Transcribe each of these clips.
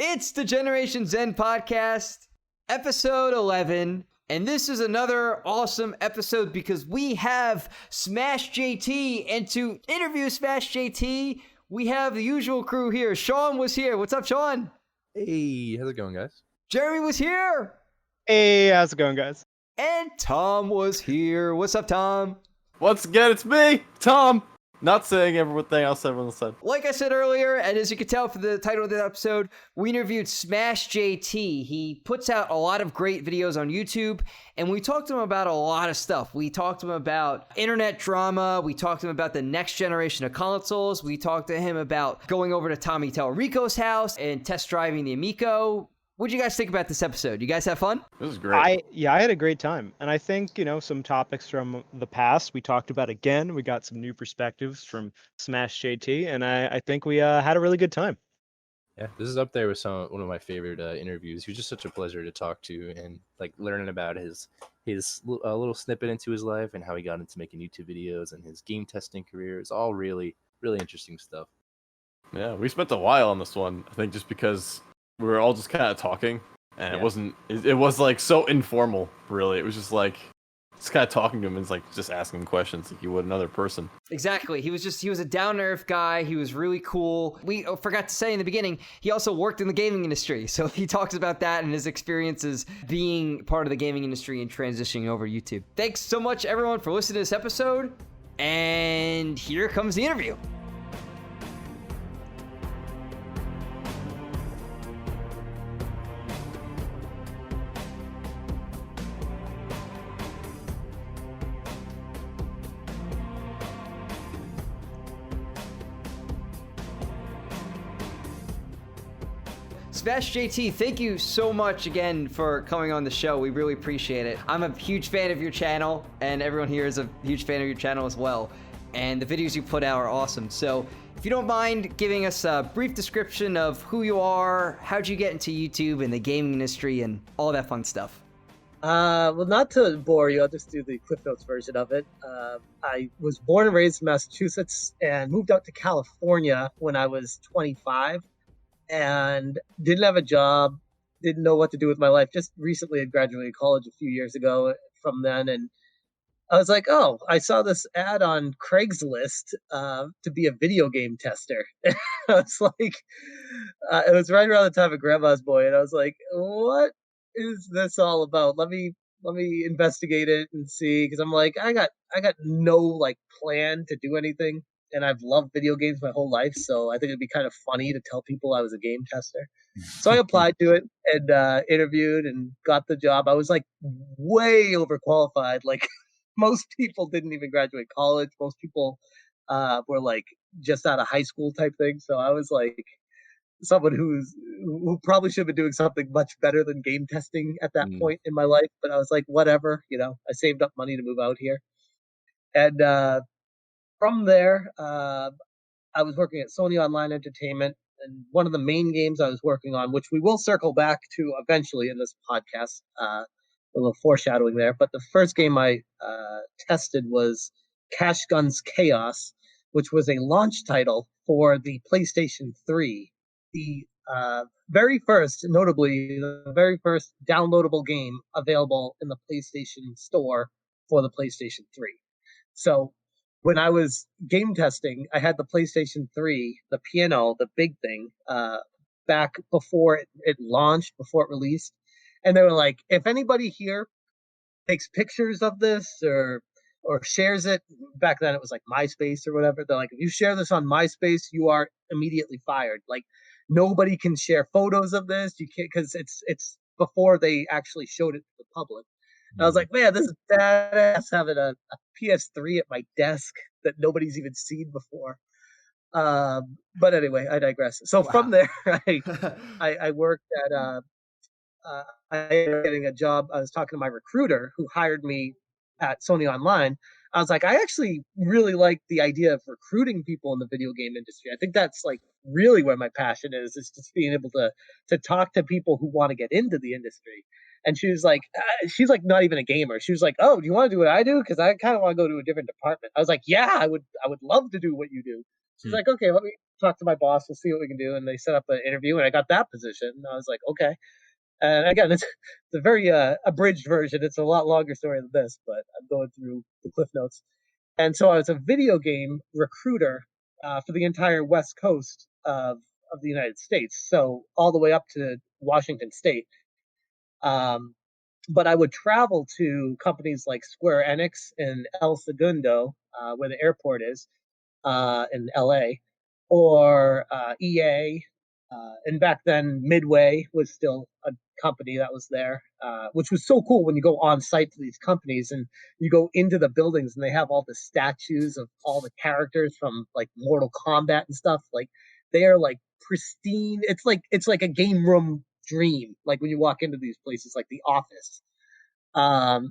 It's the Generation Zen podcast, episode 11. And this is another awesome episode because we have Smash JT. And to interview Smash JT, we have the usual crew here. Sean was here. What's up, Sean? Hey, how's it going, guys? Jeremy was here. Hey, how's it going, guys? And Tom was here. What's up, Tom? Once again, it's me, Tom. Not saying everything else everyone said. Like I said earlier, and as you can tell from the title of the episode, we interviewed Smash JT. He puts out a lot of great videos on YouTube, and we talked to him about a lot of stuff. We talked to him about internet drama. We talked to him about the next generation of consoles. We talked to him about going over to Tommy Tallarico's house and test driving the Amico. What do you guys think about this episode? You guys have fun? This is great. I had a great time. And I think, some topics from the past we talked about again. We got some new perspectives from Smash JT, and I think we had a really good time. Yeah, this is up there with one of my favorite interviews. He was just such a pleasure to talk to, and like learning about his little snippet into his life and how he got into making YouTube videos and his game testing career. It's all really, really interesting stuff. Yeah, we spent a while on this one, I think, just because we were all just kind of talking, and it was like so informal, really. It was just like, just kind of talking to him and like just asking him questions like you would another person. Exactly. He was a down-to-earth guy. He was really cool. We forgot to say in the beginning, he also worked in the gaming industry. So he talks about that and his experiences being part of the gaming industry and transitioning over to YouTube. Thanks so much, everyone, for listening to this episode. And here comes the interview. Smash JT, thank you so much again for coming on the show. We really appreciate it. I'm a huge fan of your channel, and everyone here is a huge fan of your channel as well. And the videos you put out are awesome. So if you don't mind giving us a brief description of who you are, how'd you get into YouTube and the gaming industry and all that fun stuff. Well, not to bore you, I'll just do the Cliff Notes version of it. I was born and raised in Massachusetts and moved out to California when I was 25. And didn't have a job, didn't know what to do with my life. Just recently had graduated college a few years ago from then. And I was like, oh, I saw this ad on Craigslist to be a video game tester. I was like, it was right around the time of Grandma's Boy. And I was like, what is this all about? Let me investigate it and see. Because I'm like, I got no like plan to do anything. And I've loved video games my whole life, so I think it'd be kind of funny to tell people I was a game tester. So I applied to it and interviewed and got the job. I was like way overqualified. Like most people didn't even graduate college. Most people were like just out of high school type thing. So I was like someone who probably should have been doing something much better than game testing at that point in my life. But I was like, whatever, I saved up money to move out here. And from there, I was working at Sony Online Entertainment, and one of the main games I was working on, which we will circle back to eventually in this podcast, a little foreshadowing there, but the first game I tested was Cash Guns Chaos, which was a launch title for the PlayStation 3, the very first downloadable game available in the PlayStation Store for the PlayStation 3. So when I was game testing, I had the PlayStation 3, the piano, the big thing, back before it launched, before it released. And they were like, if anybody here takes pictures of this or shares it, back then it was like MySpace or whatever, they're like, if you share this on MySpace, you are immediately fired. Like, nobody can share photos of this. You can't, because it's before they actually showed it to the public. I was like, man, this is badass having a PS3 at my desk that nobody's even seen before. But anyway, I digress. So From there, I worked at, I ended up getting a job. I was talking to my recruiter who hired me at Sony Online. I was like, I actually really like the idea of recruiting people in the video game industry. I think that's like really where my passion is just being able to talk to people who want to get into the industry. And she's like not even a gamer. She was like, oh, do you want to do what I do? Because I kind of want to go to a different department. I was like, yeah, I would love to do what you do. She's like, okay, let me talk to my boss. We'll see what we can do. And they set up an interview, and I got that position. And I was like, okay. And again, it's a very abridged version. It's a lot longer story than this, but I'm going through the cliff notes. And so I was a video game recruiter for the entire West Coast of the United States, so all the way up to Washington State. Um, but I would travel to companies like Square Enix in El Segundo, where the airport is, in LA, or EA. And back then, Midway was still a company that was there, which was so cool when you go on site to these companies and you go into the buildings and they have all the statues of all the characters from like Mortal Kombat and stuff. Like they are like pristine. It's like a game room dream. Like when you walk into these places, like The Office.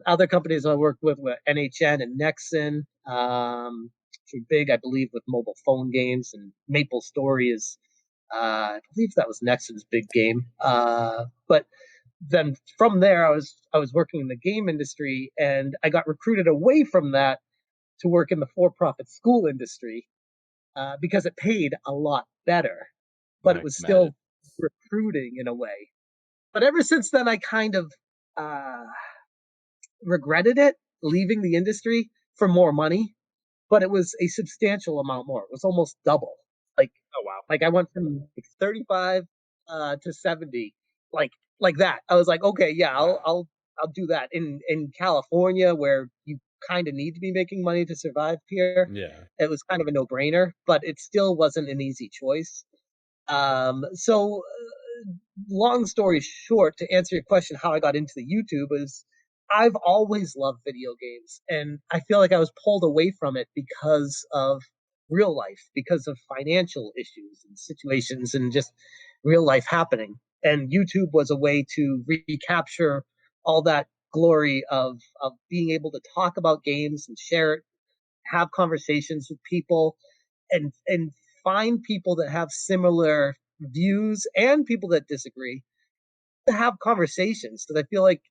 Other companies I worked with were NHN and Nexon, which are big, I believe, with mobile phone games. And Maple Story is, I believe that was Nexon's big game. But then from there, I was working in the game industry, and I got recruited away from that to work in the for-profit school industry because it paid a lot better, but it was still recruiting in a way. But ever since then, I kind of uh, regretted it, leaving the industry for more money, but it was a substantial amount more. It was almost double. Like, Oh wow. like I went from like 35 to 70, like that. I was like, okay, yeah, I'll do that. In California, where you kind of need to be making money to survive here, Yeah. it was kind of a no-brainer, but it still wasn't an easy choice. So long story short, to answer your question, how I got into the YouTube is I've always loved video games, and I feel like I was pulled away from it because of real life, because of financial issues and situations, and just real life happening. And YouTube was a way to recapture all that glory of being able to talk about games and share it, have conversations with people, and find people that have similar views and people that disagree, to have conversations, because I feel like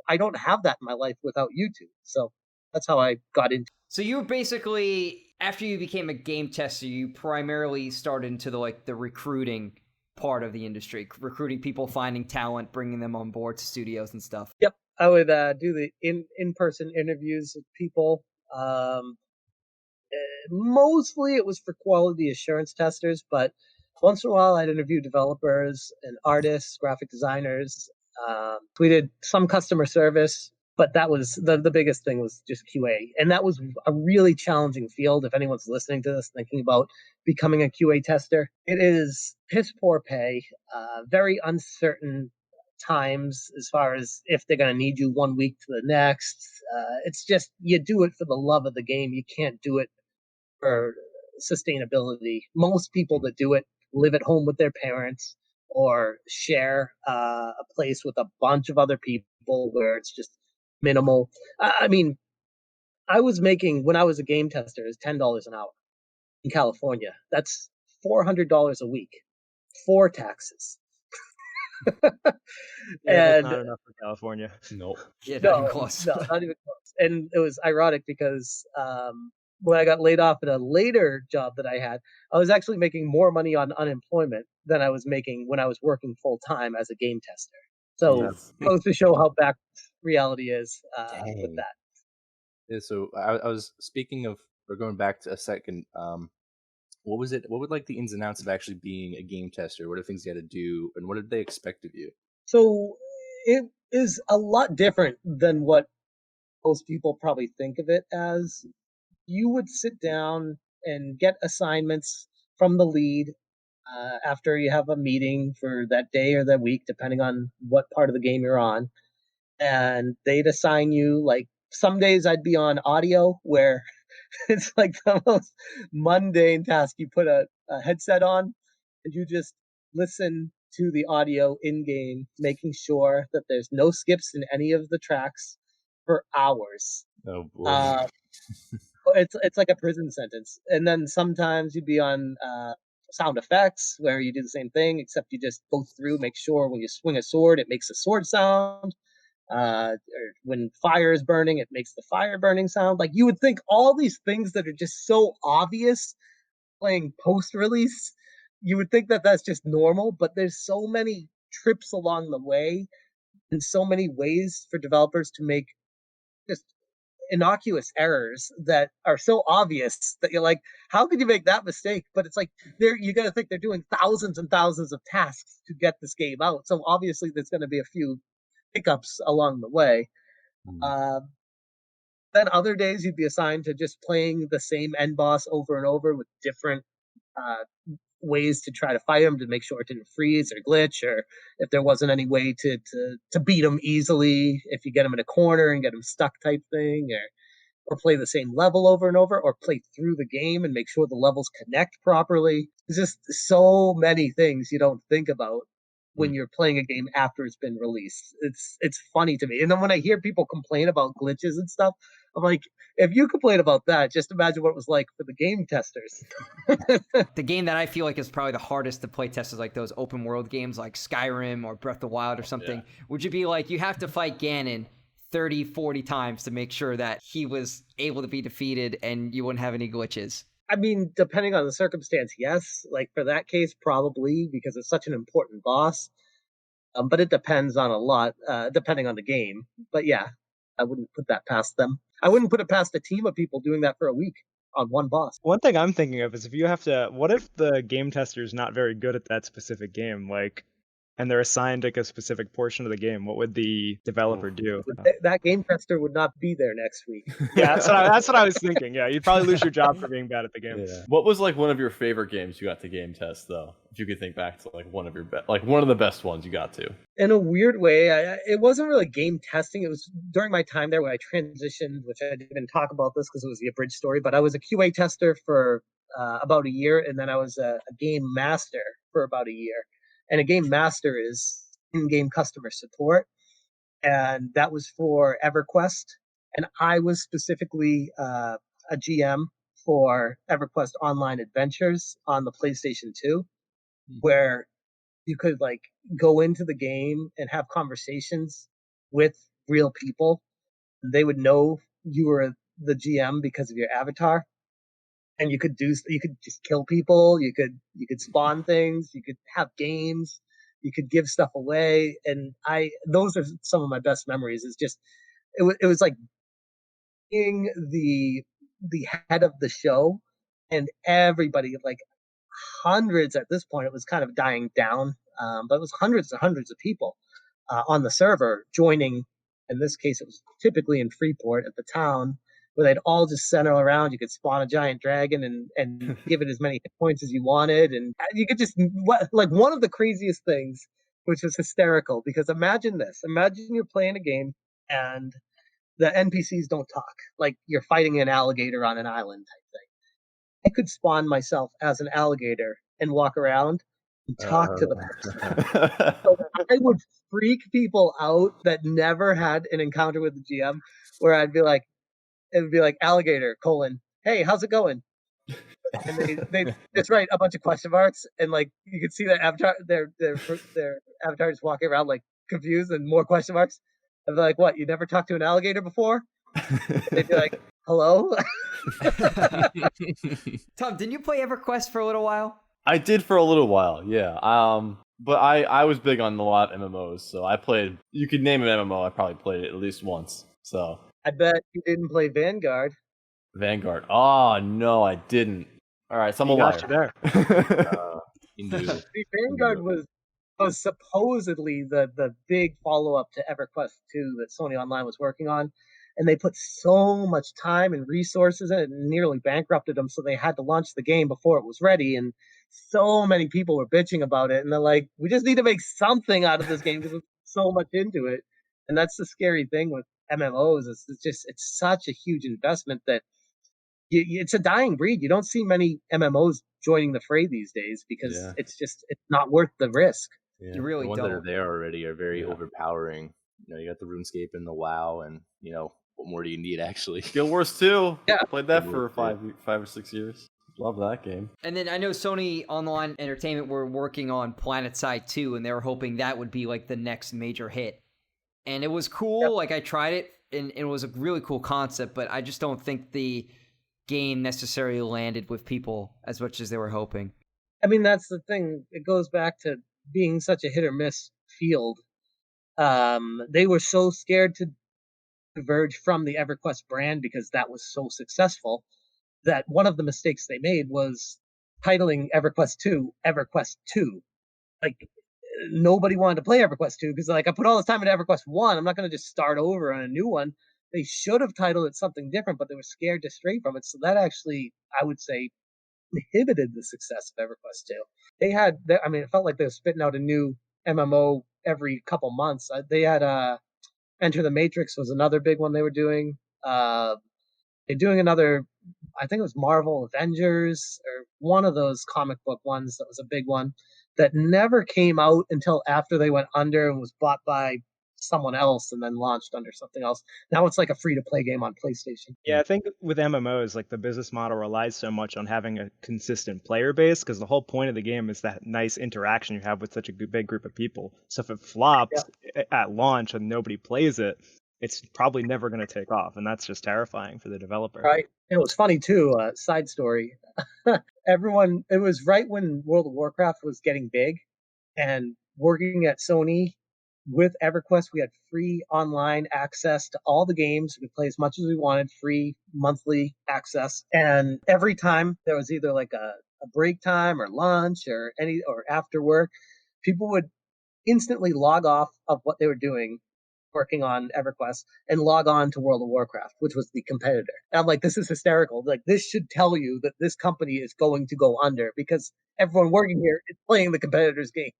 I don't have that in my life without YouTube. So that's how I got into. So you were basically, after you became a game tester, you primarily started into the recruiting part of the industry, recruiting people, finding talent, bringing them on board to studios and stuff. Yep, I would do the in-person interviews with people. Mostly it was for quality assurance testers, but once in a while I'd interview developers and artists, graphic designers. We did some customer service, but that was the biggest thing was just QA. And that was a really challenging field. If anyone's listening to this thinking about becoming a QA tester, it is piss poor pay, very uncertain times as far as if they're going to need you 1 week to the next. It's just, you do it for the love of the game. You can't do it for sustainability. Most people that do it live at home with their parents or share a place with a bunch of other people where it's just minimal. I mean, I was making, when I was a game tester, is $10 an hour in California. That's $400 a week for taxes. Yeah, that's And not enough for California. Nope. Yeah, not even no, close. no, not even close. And it was ironic because when I got laid off at a later job that I had, I was actually making more money on unemployment than I was making when I was working full time as a game tester. So Jeez. goes to show how back reality is with Dang. that. Yeah, so I was speaking of, or going back to a second. What was it? What would like the ins and outs of actually being a game tester? What are things you had to do, and what did they expect of you? So it is a lot different than what most people probably think of it as. You would sit down and get assignments from the lead after you have a meeting for that day or that week, depending on what part of the game you're on. And they'd assign you, like, some days I'd be on audio where it's like the most mundane task. You put a headset on and you just listen to the audio in game, making sure that there's no skips in any of the tracks for hours. Oh boy. It's like a prison sentence. And then sometimes you'd be on sound effects where you do the same thing, except you just go through, make sure when you swing a sword, it makes a sword sound. Or when fire is burning, it makes the fire burning sound. Like, you would think all these things that are just so obvious, playing post-release, you would think that that's just normal, but there's so many trips along the way and so many ways for developers to make just innocuous errors that are so obvious that you're like, how could you make that mistake? But it's like you got to think they're doing thousands and thousands of tasks to get this game out, so obviously there's going to be a few hiccups along the way. Then other days you'd be assigned to just playing the same end boss over and over with different uh, ways to try to fight him to make sure it didn't freeze or glitch, or if there wasn't any way to beat him easily, if you get him in a corner and get him stuck type thing, or play the same level over and over, or play through the game and make sure the levels connect properly. There's just so many things you don't think about when you're playing a game after it's been released. It's funny to me. And then when I hear people complain about glitches and stuff, I'm like, if you complain about that, just imagine what it was like for the game testers. The game that I feel like is probably the hardest to play test is like those open world games like Skyrim or Breath of the Wild or something. Yeah. Would you be like, you have to fight Ganon 30, 40 times to make sure that he was able to be defeated and you wouldn't have any glitches? I mean, depending on the circumstance, yes. Like for that case, probably, because it's such an important boss. But it depends on a lot, depending on the game. But yeah, I wouldn't put that past them. I wouldn't put it past a team of people doing that for a week on one boss. One thing I'm thinking of is if you have to, what if the game tester is not very good at that specific game? Like, and they're assigned like a specific portion of the game, what would the developer do? That game tester would not be there next week. Yeah, that's what I was thinking. Yeah, you'd probably lose your job for being bad at the game. Yeah. What was like one of your favorite games you got to game test though? If you could think back to like one of your one of the best ones you got to. In a weird way, it wasn't really game testing. It was during my time there when I transitioned, which I didn't talk about this because it was the abridged story. But I was a QA tester for about a year, and then I was a game master for about a year. And a game master is in-game customer support, and that was for EverQuest. And I was specifically a GM for EverQuest Online Adventures on the PlayStation 2, where you could like go into the game and have conversations with real people. They would know you were the GM because of your avatar. And you could just kill people, you could spawn things, you could have games, you could give stuff away, and those are some of my best memories. Is just it was like being the head of the show, and everybody, like hundreds at this point, it was kind of dying down, but it was hundreds and hundreds of people on the server joining. In this case, it was typically in Freeport at the town, where they'd all just center around. You could spawn a giant dragon and give it as many hit points as you wanted. And you could just, like one of the craziest things, which was hysterical, because imagine this. Imagine you're playing a game and the NPCs don't talk. Like you're fighting an alligator on an island type thing. I could spawn myself as an alligator and walk around and talk to the person. So I would freak people out that never had an encounter with the GM, where I'd be like, it would be like alligator : hey, how's it going? And they just write a bunch of question marks, and like you could see their avatar, their avatar just walking around like confused and more question marks. I'd be like, what? You never talked to an alligator before? They'd be like, hello. Tom, didn't you play EverQuest for a little while? I did for a little while, yeah. But I was big on a lot of MMOs, so I played. You could name an MMO, I probably played it at least once. So. I bet you didn't play Vanguard. Vanguard. Oh, no, I didn't. All right, so I'm a liar. There. See, Vanguard was supposedly the big follow-up to EverQuest 2 that Sony Online was working on. And they put so much time and resources in it and nearly bankrupted them, so they had to launch the game before it was ready. And so many people were bitching about it. And they're like, we just need to make something out of this game because there's so much into it. And that's the scary thing with MMOs. It's such a huge investment that it's a dying breed. You don't see many MMOs joining the fray these days because it's not worth the risk. Yeah, you really the ones don't. that are there already are very overpowering. You know, you got the RuneScape and the WoW, and you know what more do you need actually? Guild Wars 2. Yeah, played that for five or 6 years. Love that game. And then I know Sony Online Entertainment were working on PlanetSide 2, and they were hoping that would be like the next major hit. And it was cool. Yep. Like I tried it, and it was a really cool concept, but I just don't think the game necessarily landed with people as much as they were hoping. I mean, that's the thing. It goes back to being such a hit or miss field. They were so scared to diverge from the EverQuest brand because that was so successful that one of the mistakes they made was titling EverQuest 2 EverQuest 2. Like, nobody wanted to play EverQuest 2 because, like, I put all this time into EverQuest 1. I'm not going to just start over on a new one. They should have titled it something different, but they were scared to stray from it. So that actually, I would say, inhibited the success of EverQuest 2. I mean, it felt like they were spitting out a new MMO every couple months. They had Enter the Matrix was another big one they were doing. They're doing another, I think it was Marvel Avengers or one of those comic book ones that was a big one that never came out until after they went under and was bought by someone else and then launched under something else. Now it's like a free-to-play game on PlayStation. Yeah, I think with MMOs, like the business model relies so much on having a consistent player base because the whole point of the game is that nice interaction you have with such a big group of people. So if it flops at launch and nobody plays it, it's probably never going to take off, and that's just terrifying for the developer. Right. And it was funny too, side story. It was right when World of Warcraft was getting big, and working at Sony with EverQuest, we had free online access to all the games. We could play as much as we wanted, free monthly access. And every time there was either like a break time or lunch or after work, people would instantly log off of what they were doing working on EverQuest and log on to World of Warcraft, which was the competitor. And I'm like, this is hysterical. Like, this should tell you that this company is going to go under because everyone working here is playing the competitor's game.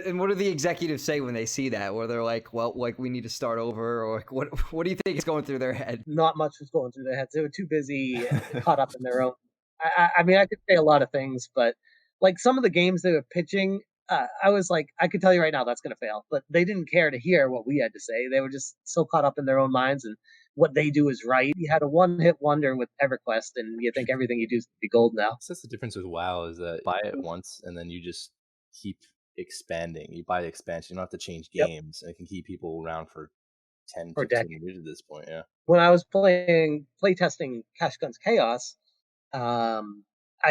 And what do the executives say when they see that? Where they're like, well, like, we need to start over? Or what do you think is going through their head? Not much was going through their heads. They were too busy, caught up in their own. I mean, I could say a lot of things, but like some of the games they were pitching, I was like, I could tell you right now that's going to fail. But they didn't care to hear what we had to say. They were just so caught up in their own minds and what they do is right. You had a one-hit wonder with EverQuest, and you think everything you do is to be gold now. So that's the difference with WoW is that you buy it once and then you just keep expanding. You buy the expansion, you don't have to change games, and it can keep people around for 10, 15 years at this point. Yeah. When I was playtesting Cash Guns Chaos, I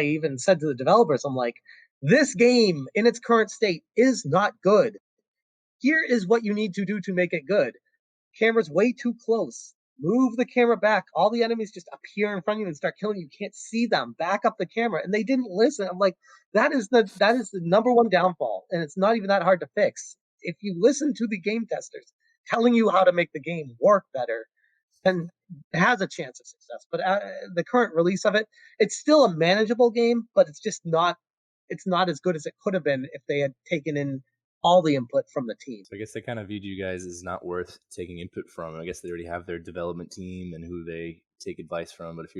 even said to the developers, I'm like, this game in its current state is not good. Here is what you need to do to make it good. Camera's way too close. Move the camera back. All the enemies just appear in front of you and start killing you. You can't see them. Back up the camera. And they didn't listen. I'm like, that is the number one downfall. And it's not even that hard to fix. If you listen to the game testers telling you how to make the game work better, then it has a chance of success. But the current release of it, it's still a manageable game, but it's just not as good as it could have been if they had taken in all the input from the team. So I guess they kind of viewed you guys as not worth taking input from. I guess they already have their development team and who they take advice from. But if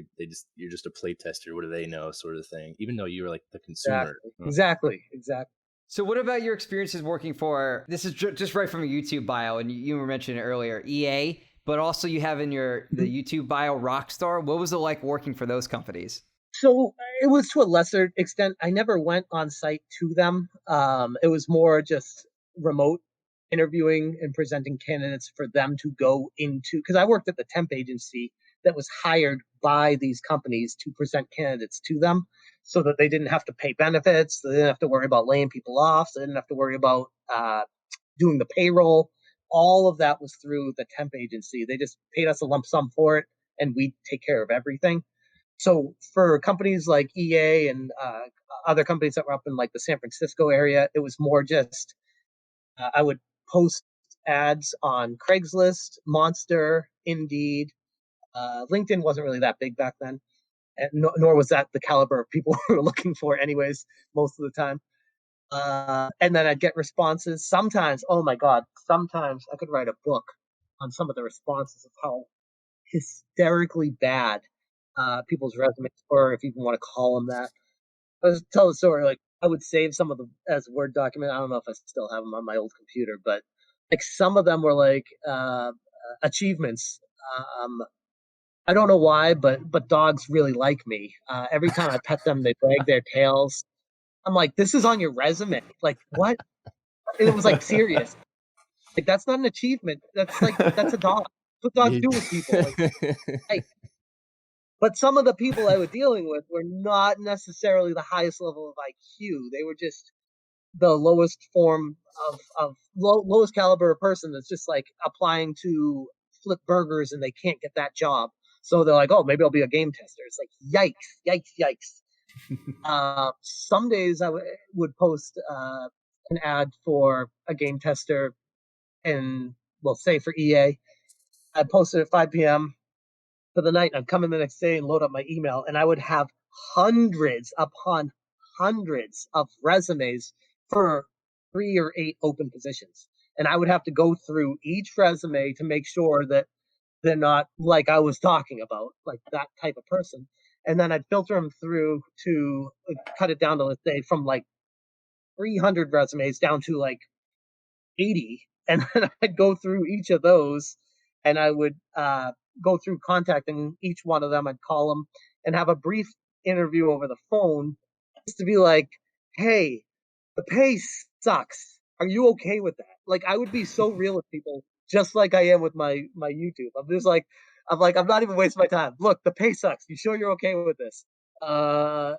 you're just a play tester, what do they know, sort of thing? Even though you were like the consumer. Exactly. So what about your experiences working for, this is just right from your YouTube bio, and you were mentioning it earlier, EA, but also you have in the YouTube bio Rockstar. What was it like working for those companies? So it was to a lesser extent. I never went on site to them. It was more just remote interviewing and presenting candidates for them to go into, because I worked at the temp agency that was hired by these companies to present candidates to them so that they didn't have to pay benefits. They didn't have to worry about laying people off. They didn't have to worry about doing the payroll. All of that was through the temp agency. They just paid us a lump sum for it, and we take care of everything. So for companies like EA and other companies that were up in like the San Francisco area, it was more just I would post ads on Craigslist, Monster, Indeed. LinkedIn wasn't really that big back then, and nor was that the caliber of people we were looking for anyways, most of the time. And then I'd get responses. Sometimes, oh my God, sometimes I could write a book on some of the responses of how hysterically bad people's resumes, or if you even want to call them that. I was tell the story, like I would save some of them as a Word document. I don't know if I still have them on my old computer, but like some of them were like achievements. I don't know why, but dogs really like me. Every time I pet them, they wag their tails. I'm like, this is on your resume. Like what? And it was like serious. Like that's not an achievement. That's a dog. That's what dogs do with people. Like, hey, But some of the people I was dealing with were not necessarily the highest level of IQ. They were just the lowest form of lowest caliber person that's just like applying to flip burgers and they can't get that job. So they're like, oh, maybe I'll be a game tester. It's like, yikes. Some days I would post an ad for a game tester and, well, say for EA. I'd post it at 5 p.m. for the night. I'd come in the next day and load up my email, and I would have hundreds upon hundreds of resumes for 3 or 8 open positions. And I would have to go through each resume to make sure that they're not like I was talking about, like that type of person. And then I'd filter them through to cut it down to, let's say, from like 300 resumes down to like 80. And then I'd go through each of those and I would go through contacting each one of them. I'd call them and have a brief interview over the phone just to be like, hey, the pay sucks. Are you okay with that? Like, I would be so real with people, just like I am with my YouTube. I'm not even wasting my time. Look, the pay sucks. You sure you're okay with this? Yeah,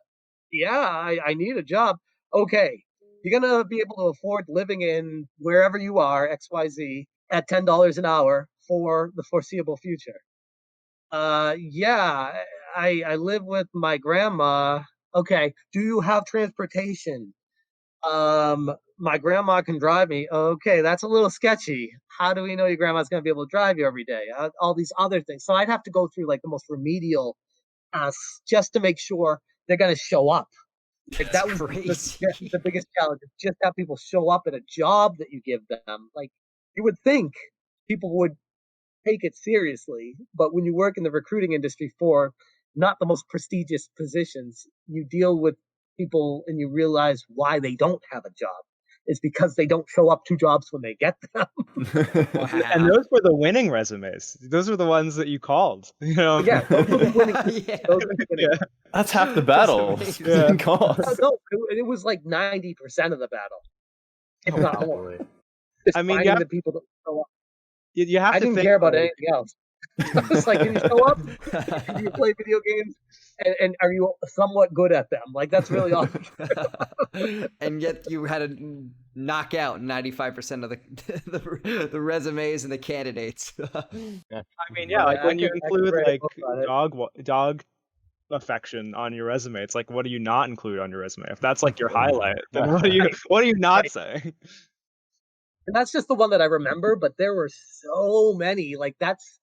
I need a job. Okay, you're gonna be able to afford living in wherever you are, XYZ, at $10 an hour for the foreseeable future. Yeah, I live with my grandma. Okay, do you have transportation? My grandma can drive me. Okay, that's a little sketchy. How do we know your grandma's gonna be able to drive you every day? All these other things. So I'd have to go through like the most remedial tasks just to make sure they're gonna show up. Like that was the biggest challenge. Just have people show up at a job that you give them. Like you would think people would take it seriously, but when you work in the recruiting industry for not the most prestigious positions, you deal with people and you realize why they don't have a job. It's because they don't show up to jobs when they get them. And those were the winning resumes. Those were the ones that you called. You know? Yeah, those were the winning. Those were the winning. That's half the battle. Yeah. No, it was like 90% of the battle, if not more. Just I mean, finding yeah. the people that show up. You have I to didn't think care about like, anything else. It's like, can you show up? Do you play video games? And are you somewhat good at them? Like, that's really all. And yet you had to knock out 95% of the resumes and the candidates. I mean, yeah, like when you include like dog affection on your resume, it's like, what do you not include on your resume? If that's like your highlight, then what do you not say? And that's just the one that I remember, but there were so many. Like that's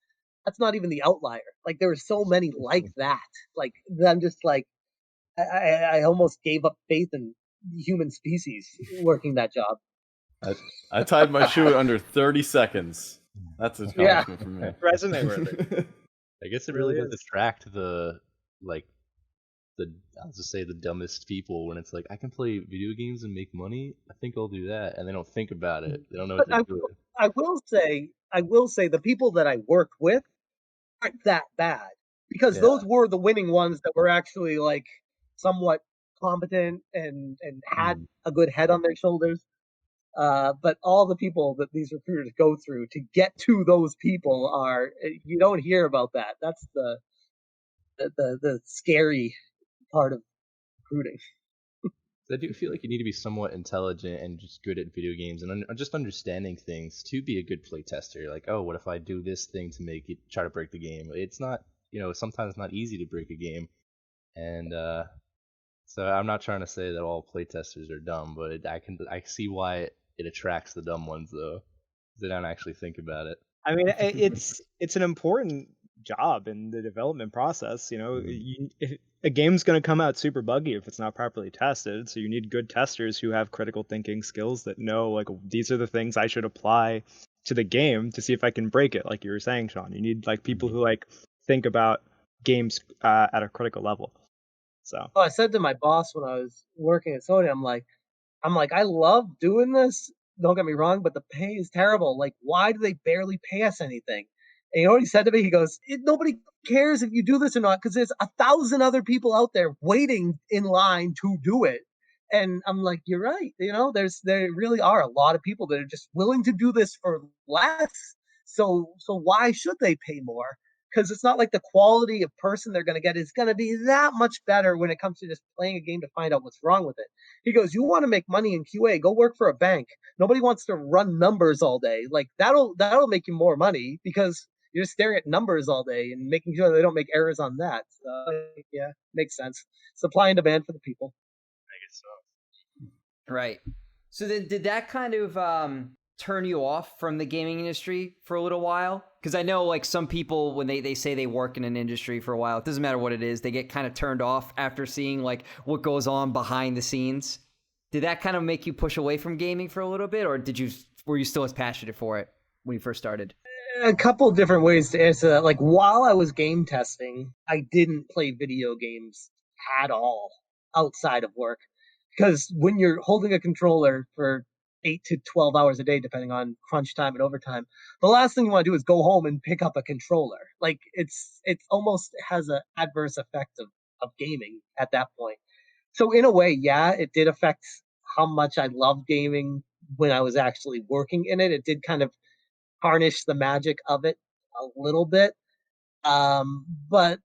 not even the outlier. Like there were so many like that. Like I'm just like I almost gave up faith in the human species working that job. I tied my shoe in under 30 seconds. That's a accomplishment for me. Resume worthy. I guess it really does attract I'll just say the dumbest people when it's like, I can play video games and make money. I think I'll do that. And they don't think about it. They don't know what they're doing. I will say the people that I worked with aren't that bad because those were the winning ones that were actually like somewhat competent and had a good head on their shoulders. But all the people that these recruiters go through to get to those people you don't hear about that. That's the scary part of recruiting. I do feel like you need to be somewhat intelligent and just good at video games and just understanding things to be a good play tester. Like, oh, what if I do this thing to make it try to break the game? It's not, sometimes not easy to break a game. And so I'm not trying to say that all play testers are dumb, but I see why it attracts the dumb ones though. They don't actually think about it. I mean, it's an important job in the development process. A game's going to come out super buggy if it's not properly tested, so you need good testers who have critical thinking skills that know, like, these are the things I should apply to the game to see if I can break it, like you were saying, Sean. You need like people who like think about games at a critical level. So I said to my boss when I was working at Sony, I'm like I love doing this, don't get me wrong, but the pay is terrible. Like, why do they barely pay us anything? And you know what he said to me? He goes, nobody cares if you do this or not because there's 1,000 other people out there waiting in line to do it. And I'm like, you're right. There really are a lot of people that are just willing to do this for less. So why should they pay more? because it's not like the quality of person they're going to get is going to be that much better when it comes to just playing a game to find out what's wrong with it. He goes, you want to make money in QA, go work for a bank. Nobody wants to run numbers all day. Like that'll make you more money because you're just staring at numbers all day and making sure they don't make errors on that. So, yeah, makes sense. Supply and demand for the people. I guess so. Right. So then did that kind of turn you off from the gaming industry for a little while? Because I know like some people, when they say they work in an industry for a while, it doesn't matter what it is, they get kind of turned off after seeing like what goes on behind the scenes. Did that kind of make you push away from gaming for a little bit, or were you still as passionate for it when you first started? A couple different ways to answer that. Like while I was game testing, I didn't play video games at all outside of work. Because when you're holding a controller for 8 to 12 hours a day, depending on crunch time and overtime, the last thing you want to do is go home and pick up a controller. Like it's almost has an adverse effect of gaming at that point. So in a way, yeah, it did affect how much I loved gaming when I was actually working in it. It did kind of tarnish the magic of it a little bit. But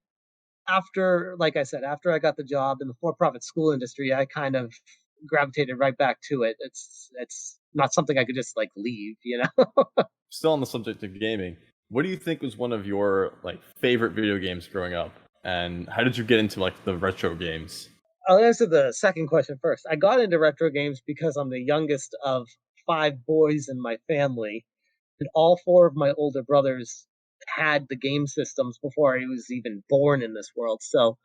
after, like I said, after I got the job in the for-profit school industry, I kind of gravitated right back to it. It's not something I could just like leave, you know. Still on the subject of gaming, what do you think was one of your like favorite video games growing up, and how did you get into like the retro games? I'll answer the second question first. I got into retro games because I'm the youngest of 5 boys in my family, and all 4 of my older brothers had the game systems before I was even born in this world. So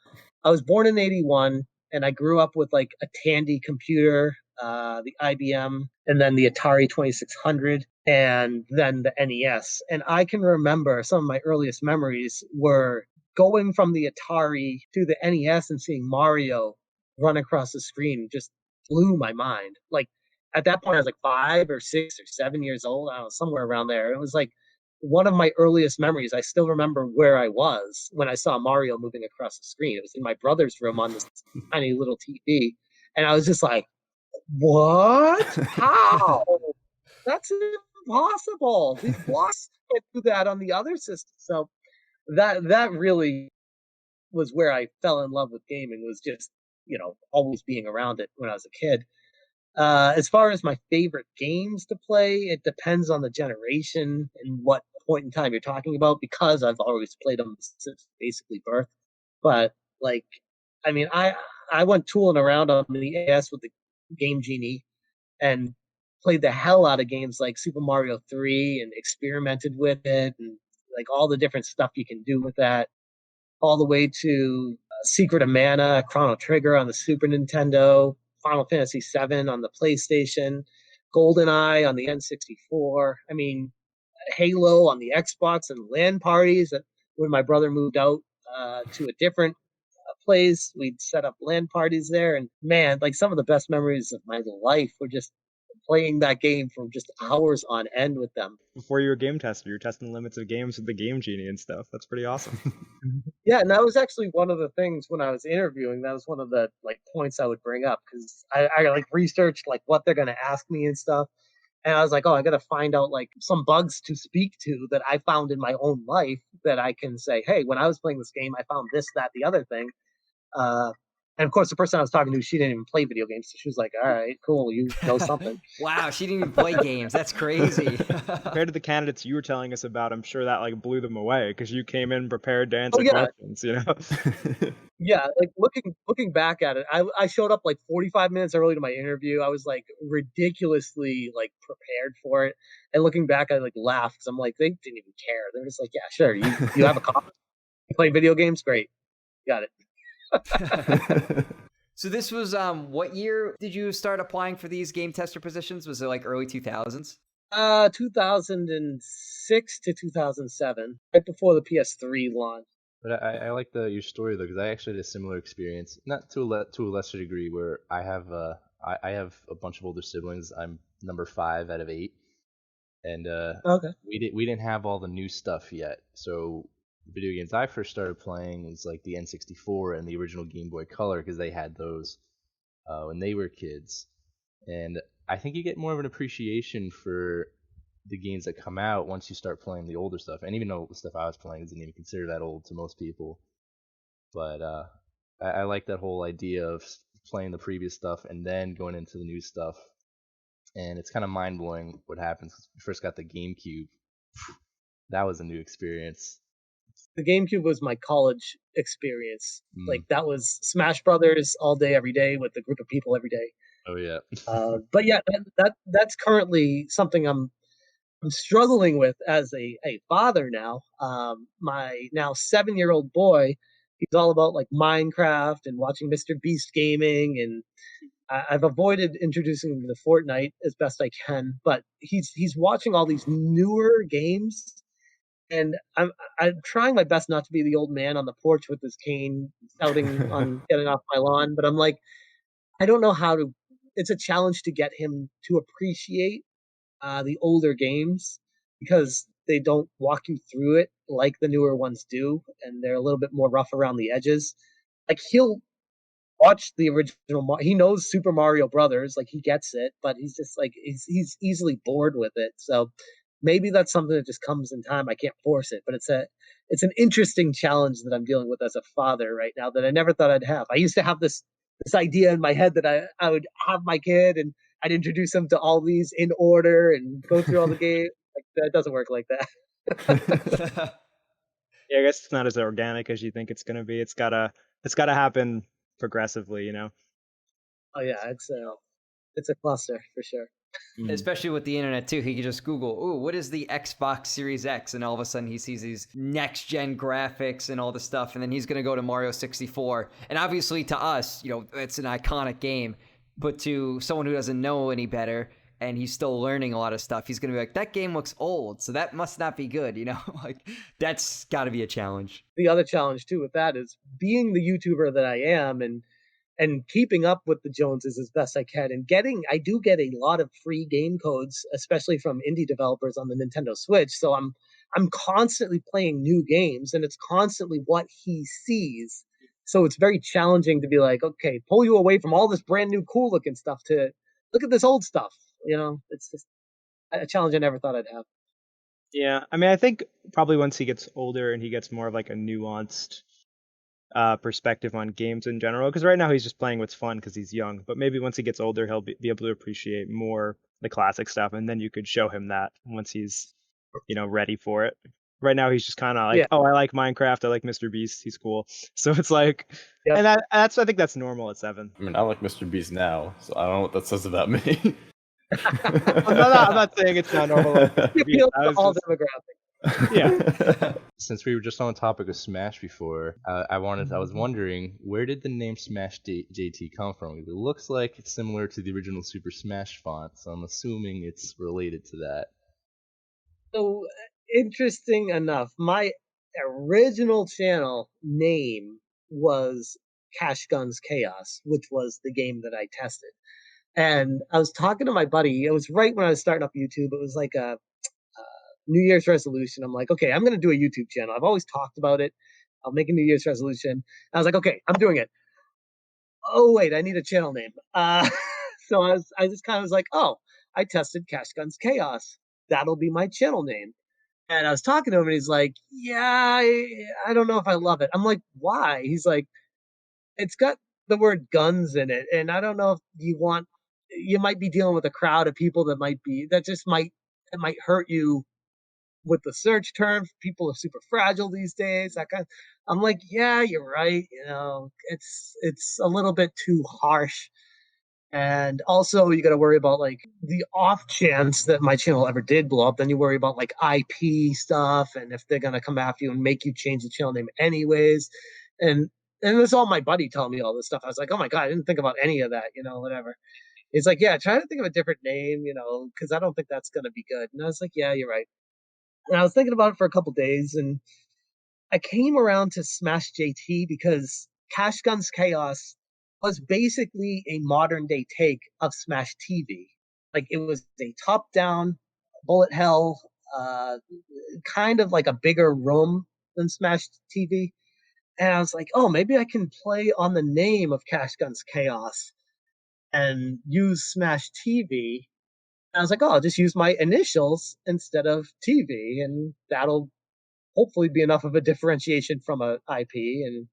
I was born in 81 and I grew up with like a Tandy computer, the IBM, and then the Atari 2600, and then the NES. And I can remember some of my earliest memories were going from the Atari to the NES and seeing Mario run across the screen just blew my mind. Like at that point, I was like 5 or 6 or 7 years old. I don't know, somewhere around there. It was like one of my earliest memories. I still remember where I was when I saw Mario moving across the screen. It was in my brother's room on this tiny little TV. And I was just like, what? How? That's impossible. These blocks can't do that on the other system. So that really was where I fell in love with gaming, was just, always being around it when I was a kid. As far as my favorite games to play, it depends on the generation and what point in time you're talking about, because I've always played them since basically birth. But like, I mean, I went tooling around on the AS with the Game Genie and played the hell out of games like Super Mario 3 and experimented with it and like all the different stuff you can do with that, all the way to Secret of Mana, Chrono Trigger on the Super Nintendo, Final Fantasy VII on the PlayStation, GoldenEye on the N64. I mean, Halo on the Xbox, and LAN parties. That when my brother moved out to a different place, we'd set up LAN parties there. And man, like some of the best memories of my life were just playing that game for just hours on end with them. Before you were a game tester, you're testing the limits of games with the Game Genie and stuff. That's pretty awesome. Yeah, and that was actually one of the things when I was interviewing. That was one of the like points I would bring up, because I like researched like what they're gonna ask me and stuff. And I was like, oh, I gotta find out like some bugs to speak to that I found in my own life that I can say, hey, when I was playing this game, I found this, that, the other thing. Uh, and of course, the person I was talking to, she didn't even play video games. So she was like, all right, cool, you know something. Wow, she didn't even play games. That's crazy. Compared to the candidates you were telling us about, I'm sure that like blew them away because you came in prepared to answer questions, you know? Yeah, like looking back at it, I showed up like 45 minutes early to my interview. I was like ridiculously like prepared for it. And looking back, I like laughed because I'm like, they didn't even care. They're just like, yeah, sure, you have a copy. You play video games? Great. Got it. So this was what year did you start applying for these game tester positions? Was it like early 2000s? 2006 to 2007, right before the PS3 launch. But I like your story though, because I actually had a similar experience, not to a lesser degree, where I have I have a bunch of older siblings. I'm number 5 out of 8, and Okay. we didn't have all the new stuff yet. So video games I first started playing was like the N64 and the original Game Boy Color, because they had those when they were kids. And I think you get more of an appreciation for the games that come out once you start playing the older stuff. And even though the stuff I was playing isn't even considered that old to most people, but I like that whole idea of playing the previous stuff and then going into the new stuff. And it's kind of mind blowing what happens. We first got the GameCube. That was a new experience. The GameCube was my college experience. Like that was Smash Brothers all day, every day with a group of people every day. Oh yeah. But yeah, that's currently something I'm struggling with as a father now. My now 7-year-old boy, he's all about like Minecraft and watching Mr. Beast gaming, and I've avoided introducing him to Fortnite as best I can. But he's watching all these newer games, and I'm trying my best not to be the old man on the porch with his cane shouting on getting off my lawn. But I'm like, I don't know how to. It's a challenge to get him to appreciate the older games because they don't walk you through it like the newer ones do, and they're a little bit more rough around the edges. Like he'll watch the original. He knows Super Mario Brothers, like he gets it, but he's just like he's easily bored with it. So maybe that's something that just comes in time. I can't force it, but it's an interesting challenge that I'm dealing with as a father right now that I never thought I'd have. I used to have this idea in my head that I would have my kid and I'd introduce him to all these in order and go through all the games. Like that doesn't work like that. Yeah, I guess it's not as organic as you think it's gonna be. It's gotta happen progressively, you know. Oh yeah, it's a cluster for sure. Especially with the internet too, he could just Google, "Ooh, what is the Xbox Series X?" and all of a sudden he sees these next-gen graphics and all this stuff, and then he's gonna go to Mario 64. And obviously, to us, it's an iconic game, but to someone who doesn't know any better and he's still learning a lot of stuff, he's gonna be like, "That game looks old, so that must not be good." Like that's got to be a challenge. The other challenge too with that is being the YouTuber that I am and keeping up with the Joneses as best I can, and I do get a lot of free game codes, especially from indie developers on the Nintendo Switch. So I'm constantly playing new games, and it's constantly what he sees. So it's very challenging to be like, okay, pull you away from all this brand new cool looking stuff to look at this old stuff. It's just a challenge I never thought I'd have. Yeah, I mean, I think probably once he gets older and he gets more of like a nuanced perspective on games in general, because right now he's just playing what's fun because he's young, but maybe once he gets older he'll be able to appreciate more the classic stuff, and then you could show him that once he's ready for it. Right now he's just kind of like, Yeah. oh, I like Minecraft, I like Mr. Beast, he's cool. So it's like, Yep. and I think that's normal at 7. I mean, I like Mr. Beast now, so I don't know what that says about me. I'm not saying it's not normal. He appeals to all demographics. Yeah. Since we were just on the topic of Smash before, I was wondering, where did the name Smash JT come from? It looks like it's similar to the original Super Smash font, so I'm assuming it's related to that. So interesting enough, my original channel name was Cash Guns Chaos, which was the game that I tested. And I was talking to my buddy. It was right when I was starting up YouTube. It was like a New Year's resolution. I'm like, okay, I'm going to do a YouTube channel. I've always talked about it. I'll make a New Year's resolution. I was like, okay, I'm doing it. Oh, wait, I need a channel name. So I just kind of was like, oh, I tested Cash Guns Chaos. That'll be my channel name. And I was talking to him, and he's like, yeah, I don't know if I love it. I'm like, why? He's like, it's got the word guns in it, and I don't know if you might be dealing with a crowd of people that might hurt you with the search term. People are super fragile these days. I'm like, yeah, you're right. It's a little bit too harsh. And also, you got to worry about like the off chance that my channel ever did blow up. Then you worry about like IP stuff, and if they're gonna come after you and make you change the channel name anyways. And it's all my buddy telling me all this stuff. I was like, oh my god, I didn't think about any of that. Whatever. He's like, yeah, try to think of a different name. Because I don't think that's gonna be good. And I was like, yeah, you're right. And I was thinking about it for a couple days, and I came around to Smash JT because Cash Guns Chaos was basically a modern day take of Smash TV. Like it was a top down bullet hell, kind of like a bigger room than Smash TV. And I was like, oh, maybe I can play on the name of Cash Guns Chaos and use Smash TV I was like, oh, I'll just use my initials instead of TV, and that'll hopefully be enough of a differentiation from a IP and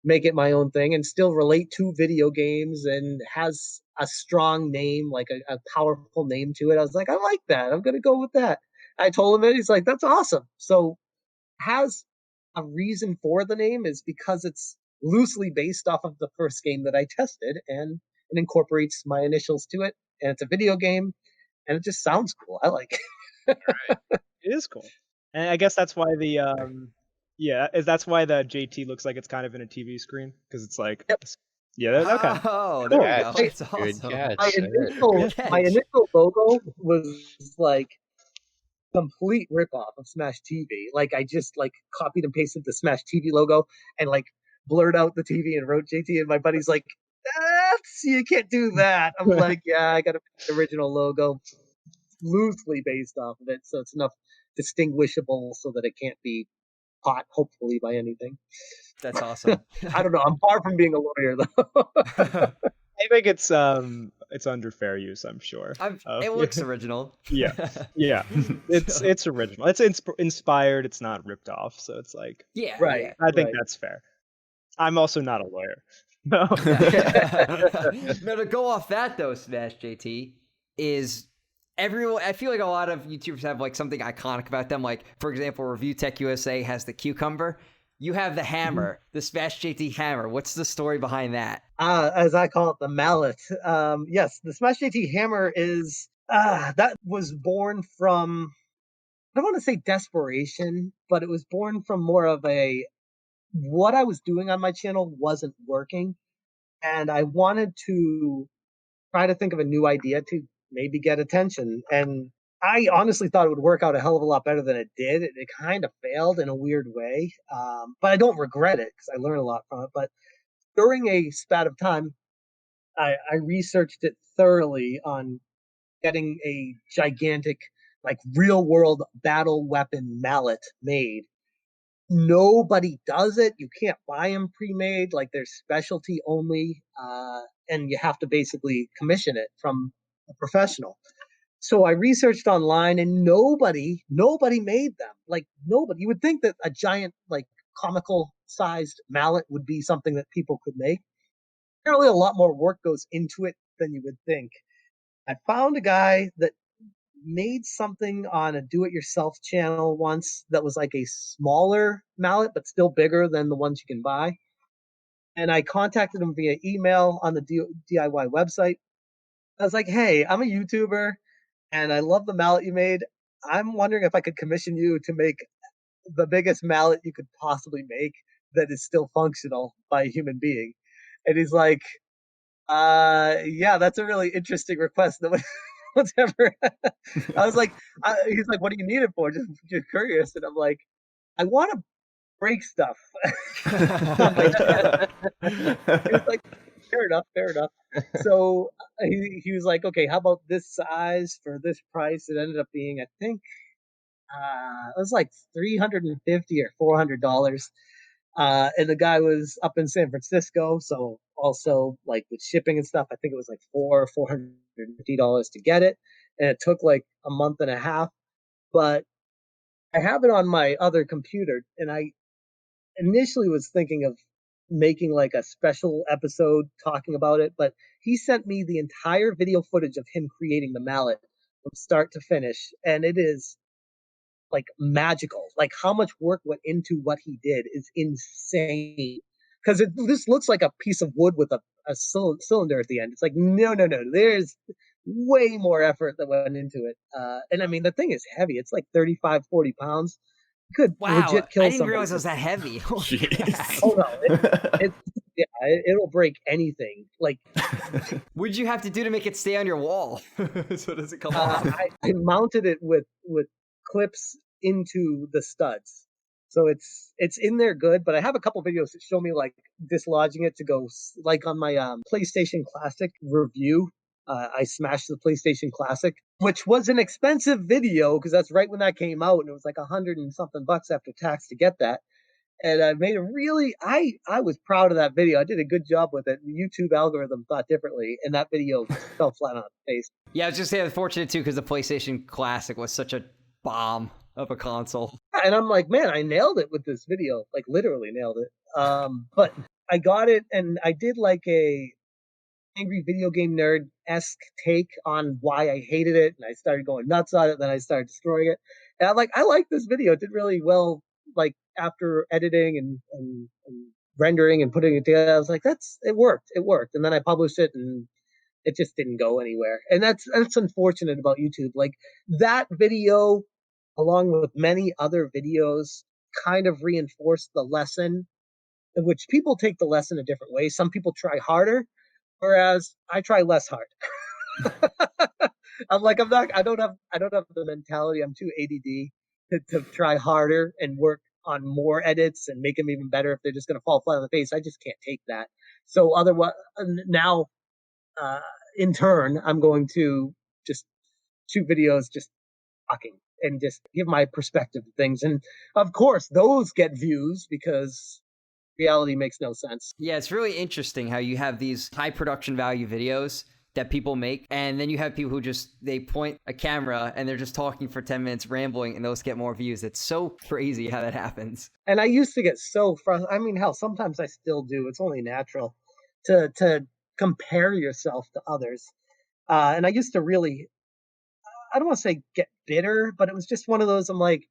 make it my own thing and still relate to video games and has a strong name, like a powerful name to it. I was like, I like that. I'm gonna go with that. I told him it. He's like, that's awesome. So has a reason for the name is because it's loosely based off of the first game that I tested, and it incorporates my initials to it, and it's a video game, and it just sounds cool. I like it. It is cool. And I guess that's why that's why the JT looks like it's kind of in a TV screen, because it's like, Yep. yeah, okay. Oh, Cool. there you go. Catch. It's Good awesome. catch. My initial logo was like complete ripoff of Smash TV. Like I just like copied and pasted the Smash TV logo and like blurred out the TV and wrote JT. And my buddy's like, you can't do that. I'm like, yeah, I got to pick the original logo loosely based off of it, so it's enough distinguishable so that it can't be caught, hopefully, by anything. That's awesome. I don't know. I'm far from being a lawyer, though. I think it's under fair use, I'm sure. It looks original. Yeah. It's original. It's inspired. It's not ripped off. So it's like, Yeah. Right. Yeah. I think that's fair. I'm also not a lawyer. No. No, to go off that though, Smash JT is everyone. I feel like a lot of YouTubers have like something iconic about them. Like, for example, Review Tech USA has the cucumber. You have the hammer, the Smash JT hammer. What's the story behind that? As I call it, the mallet. Yes, the Smash JT hammer is that was born from, I don't want to say desperation, but it was born from more of what I was doing on my channel wasn't working, and I wanted to try to think of a new idea to maybe get attention. And I honestly thought it would work out a hell of a lot better than it did. It kind of failed in a weird way, but I don't regret it because I learned a lot from it. But during a spat of time, I researched it thoroughly on getting a gigantic, like real world battle weapon mallet made. Nobody does it. You can't buy them pre-made. Like they're specialty only, and you have to basically commission it from a professional. So I researched online, and nobody made them. Like nobody. You would think that a giant, like comical sized mallet would be something that people could make. Apparently, a lot more work goes into it than you would think. I found a guy that made something on a do-it-yourself channel once that was like a smaller mallet, but still bigger than the ones you can buy. And I contacted him via email on the DIY website. I was like, hey, I'm a YouTuber and I love the mallet you made. I'm wondering if I could commission you to make the biggest mallet you could possibly make that is still functional by a human being. And he's like, yeah, that's a really interesting request. Whatever. I was like, he's like, what do you need it for? Just curious. And I'm like, I want to break stuff. He was like, fair enough. So he was like, okay, how about this size for this price? It ended up being, I think, it was like $350 or $400. And the guy was up in San Francisco, so also like with shipping and stuff, I think it was like $450 to get it, and it took like a month and a half. But I have it on my other computer, and I initially was thinking of making like a special episode talking about it, but he sent me the entire video footage of him creating the mallet from start to finish, and it is like magical. Like how much work went into what he did is insane. Because this looks like a piece of wood with a cylinder at the end. It's like no. There's way more effort that went into it. And I mean the thing is heavy. It's like 35, 40 pounds. You could legit kill I didn't somebody. realize it was that heavy. Oh no, it'll break anything. Like, what'd you have to do to make it stay on your wall? So does it come off? I mounted it with clips into the studs, so it's in there good. But I have a couple videos that show me like dislodging it to go, like on my PlayStation Classic review. I smashed the PlayStation Classic, which was an expensive video because that's right when that came out, and it was like $100 and something after tax to get that. And I made a really, I was proud of that video. I did a good job with it. The YouTube algorithm thought differently, and that video just fell flat on its face. Yeah, I was just saying, unfortunate too, because the PlayStation Classic was such a bomb of a console. And I'm like, man, I nailed it with this video, like literally nailed it. But I got it, and I did like a angry video game nerd-esque take on why I hated it, and I started going nuts on it. Then I started destroying it, and I like this video. It did really well. Like after editing and rendering and putting it together, I was like, it worked. It worked. And then I published it, and it just didn't go anywhere. And that's unfortunate about YouTube. Like that video, along with many other videos, kind of reinforced the lesson, in which people take the lesson a different way. Some people try harder, whereas I try less hard. I'm like, I don't have the mentality. I'm too ADD to try harder and work on more edits and make them even better if they're just going to fall flat on the face. I just can't take that. So otherwise, now, in turn, I'm going to just shoot videos just talking and just give my perspective to things. And of course, those get views because reality makes no sense. Yeah, it's really interesting how you have these high production value videos that people make, and then you have people who they point a camera and they're just talking for 10 minutes rambling, and those get more views. It's so crazy how that happens. And I used to get so frustrated. I mean, hell, sometimes I still do. It's only natural to compare yourself to others. And I used to really, I don't want to say get bitter, but it was just one of those, I'm like,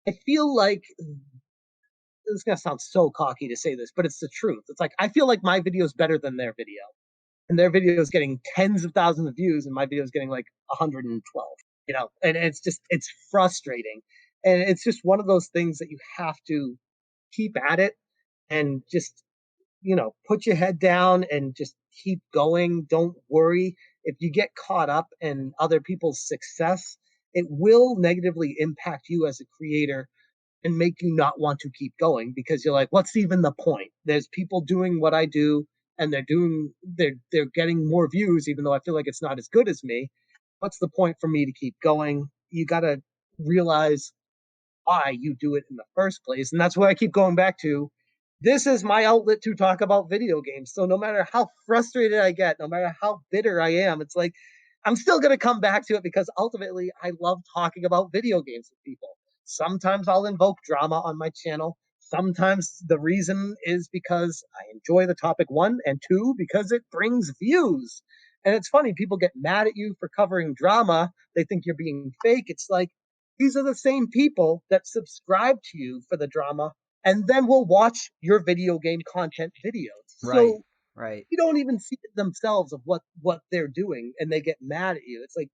I feel like, this is going to sound so cocky to say this, but it's the truth. It's like, I feel like my video is better than their video. And their video is getting tens of thousands of views, and my video is getting like 112, and it's frustrating. And it's just one of those things that you have to keep at it and just, put your head down and just keep going. Don't worry. If you get caught up in other people's success, it will negatively impact you as a creator and make you not want to keep going, because you're like, what's even the point? There's people doing what I do, and they're getting more views, even though I feel like it's not as good as me. What's the point for me to keep going? You got to realize why you do it in the first place. And that's why I keep going back to, this is my outlet to talk about video games. So no matter how frustrated I get, no matter how bitter I am, it's like, I'm still going to come back to it, because ultimately I love talking about video games with people. Sometimes I'll invoke drama on my channel. Sometimes the reason is because I enjoy the topic, one, and two, because it brings views. And it's funny, people get mad at you for covering drama. They think you're being fake. It's like, these are the same people that subscribe to you for the drama and then will watch your video game content videos. So Right. you don't even see themselves of what they're doing, and they get mad at you. It's like,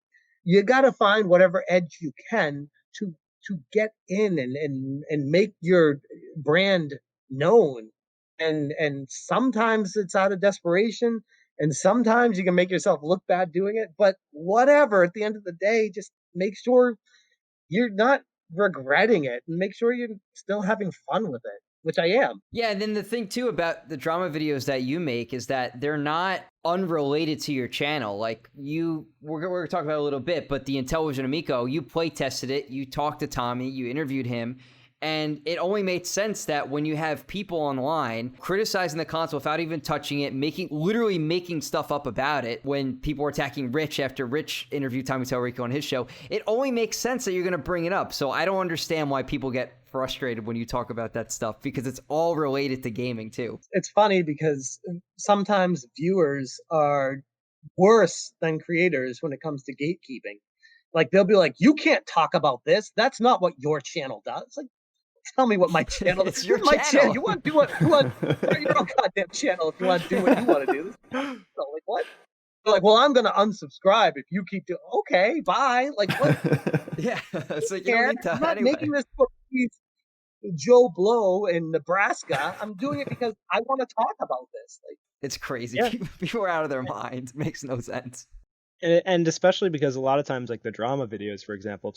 you got to find whatever edge you can to get in and make your brand known. And sometimes it's out of desperation, and sometimes you can make yourself look bad doing it. But whatever, at the end of the day, just make sure you're not regretting it, and make sure you're still having fun with it, which I am. Yeah, and then the thing too about the drama videos that you make is that they're not unrelated to your channel. Like we're going to talk about it a little bit, but the Intellivision Amico, you play tested it, you talked to Tommy, you interviewed him, and it only made sense that when you have people online criticizing the console without even touching it, literally making stuff up about it, when people were attacking Rich after Rich interviewed Tommy Tallarico on his show, it only makes sense that you're going to bring it up. So I don't understand why people get frustrated when you talk about that stuff, because it's all related to gaming too. It's funny because sometimes viewers are worse than creators when it comes to gatekeeping. Like, they'll be like, you can't talk about this. That's not what your channel does. It's like, tell me what my channel is. It's your my channel. You want to do what you want. Start your own goddamn channel if you want to do what you want to do. So, like, what? They're like, well, I'm gonna unsubscribe if you keep doing. Okay, bye. Like, what? Yeah, it's like, you don't need to I'm not anyway. making this for Joe Blow in Nebraska. I'm doing it because I want to talk about this. Like, It's crazy. Yeah. People are out of their minds. It makes no sense. And especially because a lot of times, like the drama videos, for example,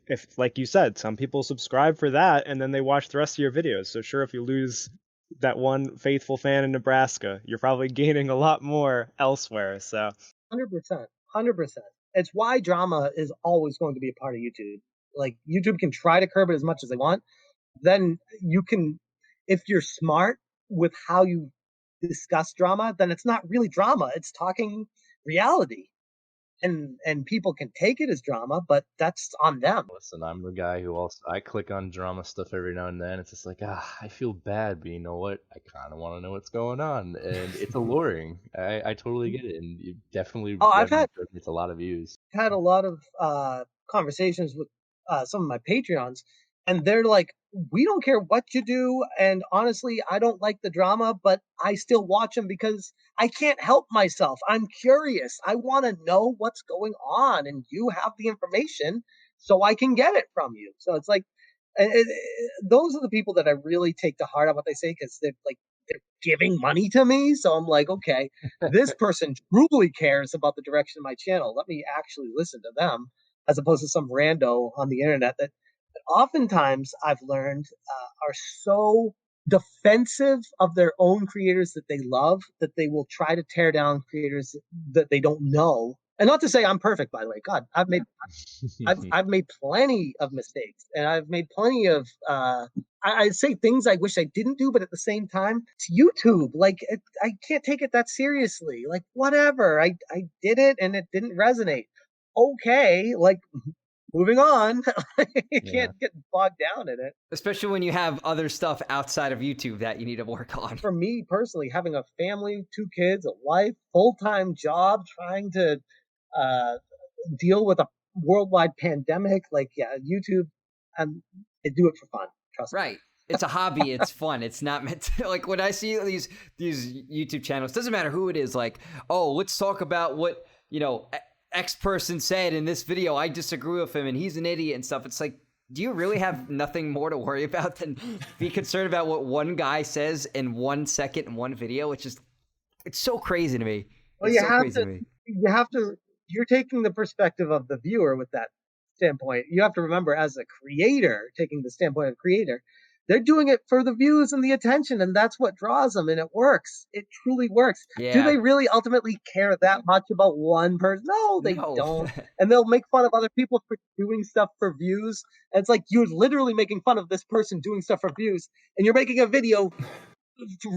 if like you said, some people subscribe for that and then they watch the rest of your videos. So sure, if you lose that one faithful fan in Nebraska, you're probably gaining a lot more elsewhere. So 100%, 100%. It's why drama is always going to be a part of YouTube. Like, YouTube can try to curb it as much as they want. Then you can if you're smart with how you discuss drama, then it's not really drama. It's talking reality. And people can take it as drama, but that's on them. Listen, I'm the guy who also I click on drama stuff every now and then. It's just like, I feel bad, but you know what? I kind of want to know what's going on, and it's alluring. I totally get it, and you definitely Oh, I've it's a lot of views. had a lot of conversations with some of my Patreons, and they're like, "We don't care what you do, and honestly, I don't like the drama, but I still watch them because I can't help myself. I'm curious. I want to know what's going on, and you have the information, so I can get it from you." So it's like, those are the people that I really take to heart on what they say because they're giving money to me. So I'm like, okay, this person truly cares about the direction of my channel. Let me actually listen to them as opposed to some rando on the internet that oftentimes I've learned are so defensive of their own creators that they love that they will try to tear down creators that they don't know. And not to say I'm perfect, by the way. God, I've made plenty of mistakes, and I've made plenty of I say things I wish I didn't do, but at the same time, it's YouTube. Like I can't take it that seriously. Like whatever, I did it and it didn't resonate. Okay, like moving on. You can't get bogged down in it. Especially when you have other stuff outside of YouTube that you need to work on. For me personally, having a family, 2 kids, a wife, full-time job, trying to deal with a worldwide pandemic, like YouTube, I do it for fun. Trust me. Right. It's a hobby. It's fun. It's not meant to, like when I see these YouTube channels, doesn't matter who it is, like, oh, let's talk about what, X person said in this video. I disagree with him and he's an idiot and stuff. It's like, do you really have nothing more to worry about than be concerned about what one guy says in 1 second in one video? It's so crazy to me. Well, you're taking the perspective of the viewer with that standpoint. You have to remember, as a creator, taking the standpoint of creator, they're doing it for the views and the attention, and that's what draws them, and it works. It truly works. Yeah. Do they really ultimately care that much about one person? No, they don't. And they'll make fun of other people for doing stuff for views. And it's like you're literally making fun of this person doing stuff for views, and you're making a video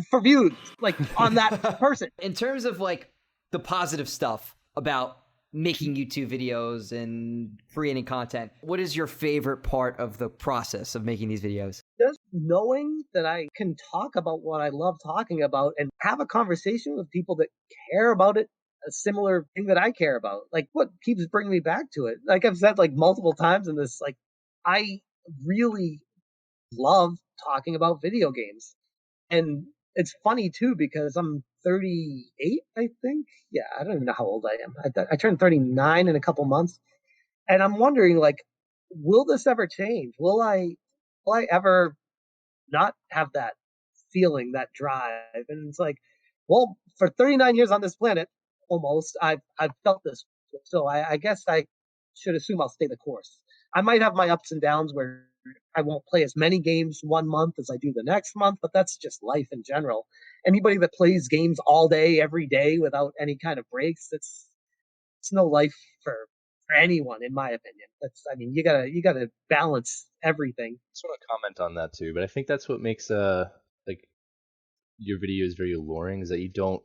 for views, like on that person. In terms of like the positive stuff about making YouTube videos and creating content, what is your favorite part of the process of making these videos? Just knowing that I can talk about what I love talking about and have a conversation with people that care about it, a similar thing that I care about. Like what keeps bringing me back to it. Like I've said like multiple times in this, like I really love talking about video games. And it's funny too because I'm 38, I think. Yeah, I don't even know how old I am. I turned 39 in a couple months, and I'm wondering, like, will this ever change? Will I ever not have that feeling, that drive? And it's like, well, for 39 years on this planet, almost, I've felt this. So I guess I should assume I'll stay the course. I might have my ups and downs where I won't play as many games one month as I do the next month, but that's just life in general. Anybody that plays games all day, every day without any kind of breaks, it's no life for anyone, in my opinion. You gotta balance everything. I just want to comment on that too, but I think that's what makes like your videos very alluring is that you don't,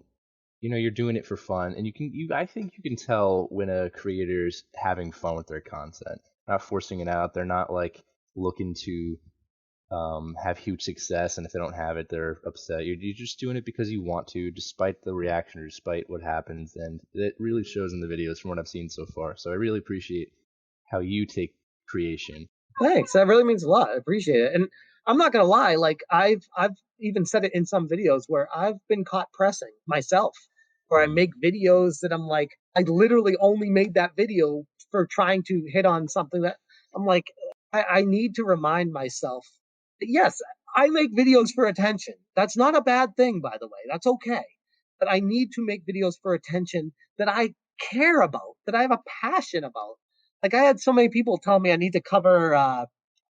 you're doing it for fun, and I think you can tell when a creator's having fun with their content, not forcing it out. They're not like looking to have huge success, and if they don't have it, they're upset. You're just doing it because you want to, despite the reaction or despite what happens, and it really shows in the videos from what I've seen so far. So I really appreciate how you take creation. Thanks, that really means a lot. I appreciate it. And I'm not gonna lie, like I've even said it in some videos where I've been caught pressing myself, where I make videos that I'm like, I literally only made that video for trying to hit on something that I'm like, I need to remind myself that yes, I make videos for attention. That's not a bad thing, by the way. That's okay. But I need to make videos for attention that I care about, that I have a passion about. Like I had so many people tell me I need to cover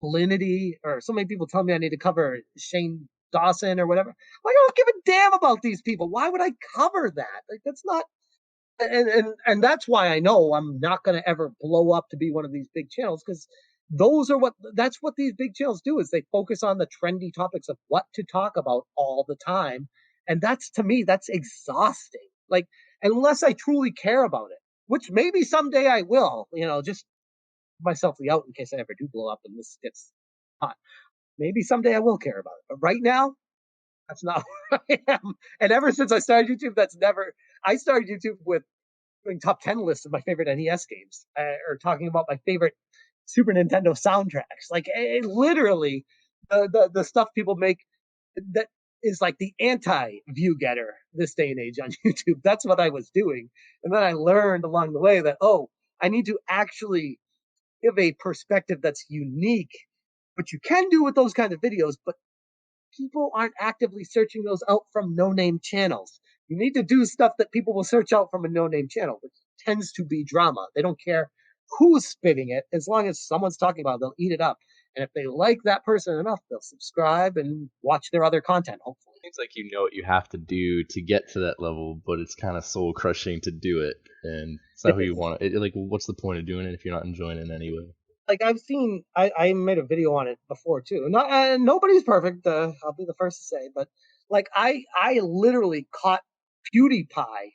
Linity, or so many people tell me I need to cover Shane Dawson or whatever. Like I don't give a damn about these people. Why would I cover that? Like that's not. And that's why I know I'm not going to ever blow up to be one of these big channels, because that's what these big channels do, is they focus on the trendy topics of what to talk about all the time. And that's, to me, that's exhausting. Like, unless I truly care about it, which maybe someday I will, just myself the out in case I ever do blow up and this gets hot. Maybe someday I will care about it. But right now, that's not where I am. And ever since I started YouTube, I started YouTube with doing top 10 lists of my favorite NES games, or talking about my favorite Super Nintendo soundtracks. Like, literally, the stuff people make that is like the anti view getter this day and age on YouTube. That's what I was doing. And then I learned along the way that, I need to actually give a perspective that's unique, which you can do with those kinds of videos, but people aren't actively searching those out from no-name channels. You need to do stuff that people will search out from a no-name channel, which tends to be drama. They don't care who's spitting it, as long as someone's talking about it, they'll eat it up. And if they like that person enough, they'll subscribe and watch their other content, hopefully. Seems like you know what you have to do to get to that level, but it's kind of soul crushing to do it, and it's not who you want. Like, what's the point of doing it if you're not enjoying it anyway? Like, I made a video on it before too. Not nobody's perfect. I'll be the first to say, but like I literally caught PewDiePie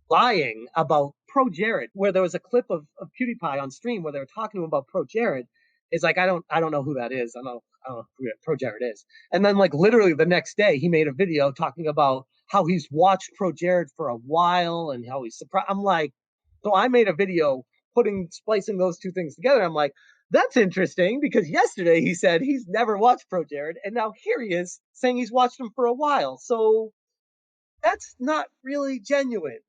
lying about Pro Jared, where there was a clip of PewDiePie on stream where they were talking to him about Pro Jared. It's like, I don't know who that is. I don't know who Pro Jared is. And then, like, literally the next day, he made a video talking about how he's watched Pro Jared for a while and how he's surprised. I'm like, so I made a video splicing those two things together. I'm like, that's interesting, because yesterday he said he's never watched Pro Jared, and now here he is saying he's watched him for a while. So that's not really genuine.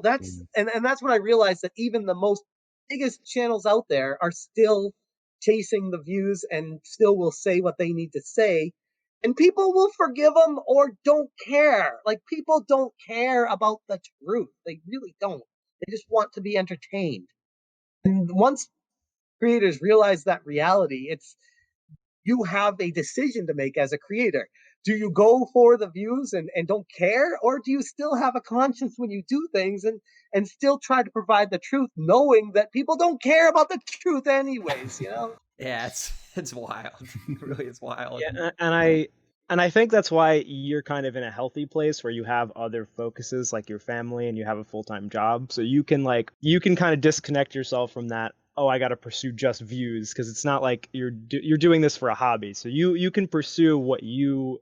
That's and that's when I realized that even the most biggest channels out there are still chasing the views and still will say what they need to say, and people will forgive them or don't care. Like, people don't care about the truth. They really don't. They just want to be entertained. And once creators realize that reality, you have a decision to make as a creator. Do you go for the views and don't care, or do you still have a conscience when you do things and still try to provide the truth, knowing that people don't care about the truth anyways? Yeah, it's wild. It really is wild. Yeah, and I think that's why you're kind of in a healthy place where you have other focuses, like your family, and you have a full-time job, so you can kind of disconnect yourself from that. Oh, I got to pursue just views, because it's not like you're doing this for a hobby. So you can pursue what you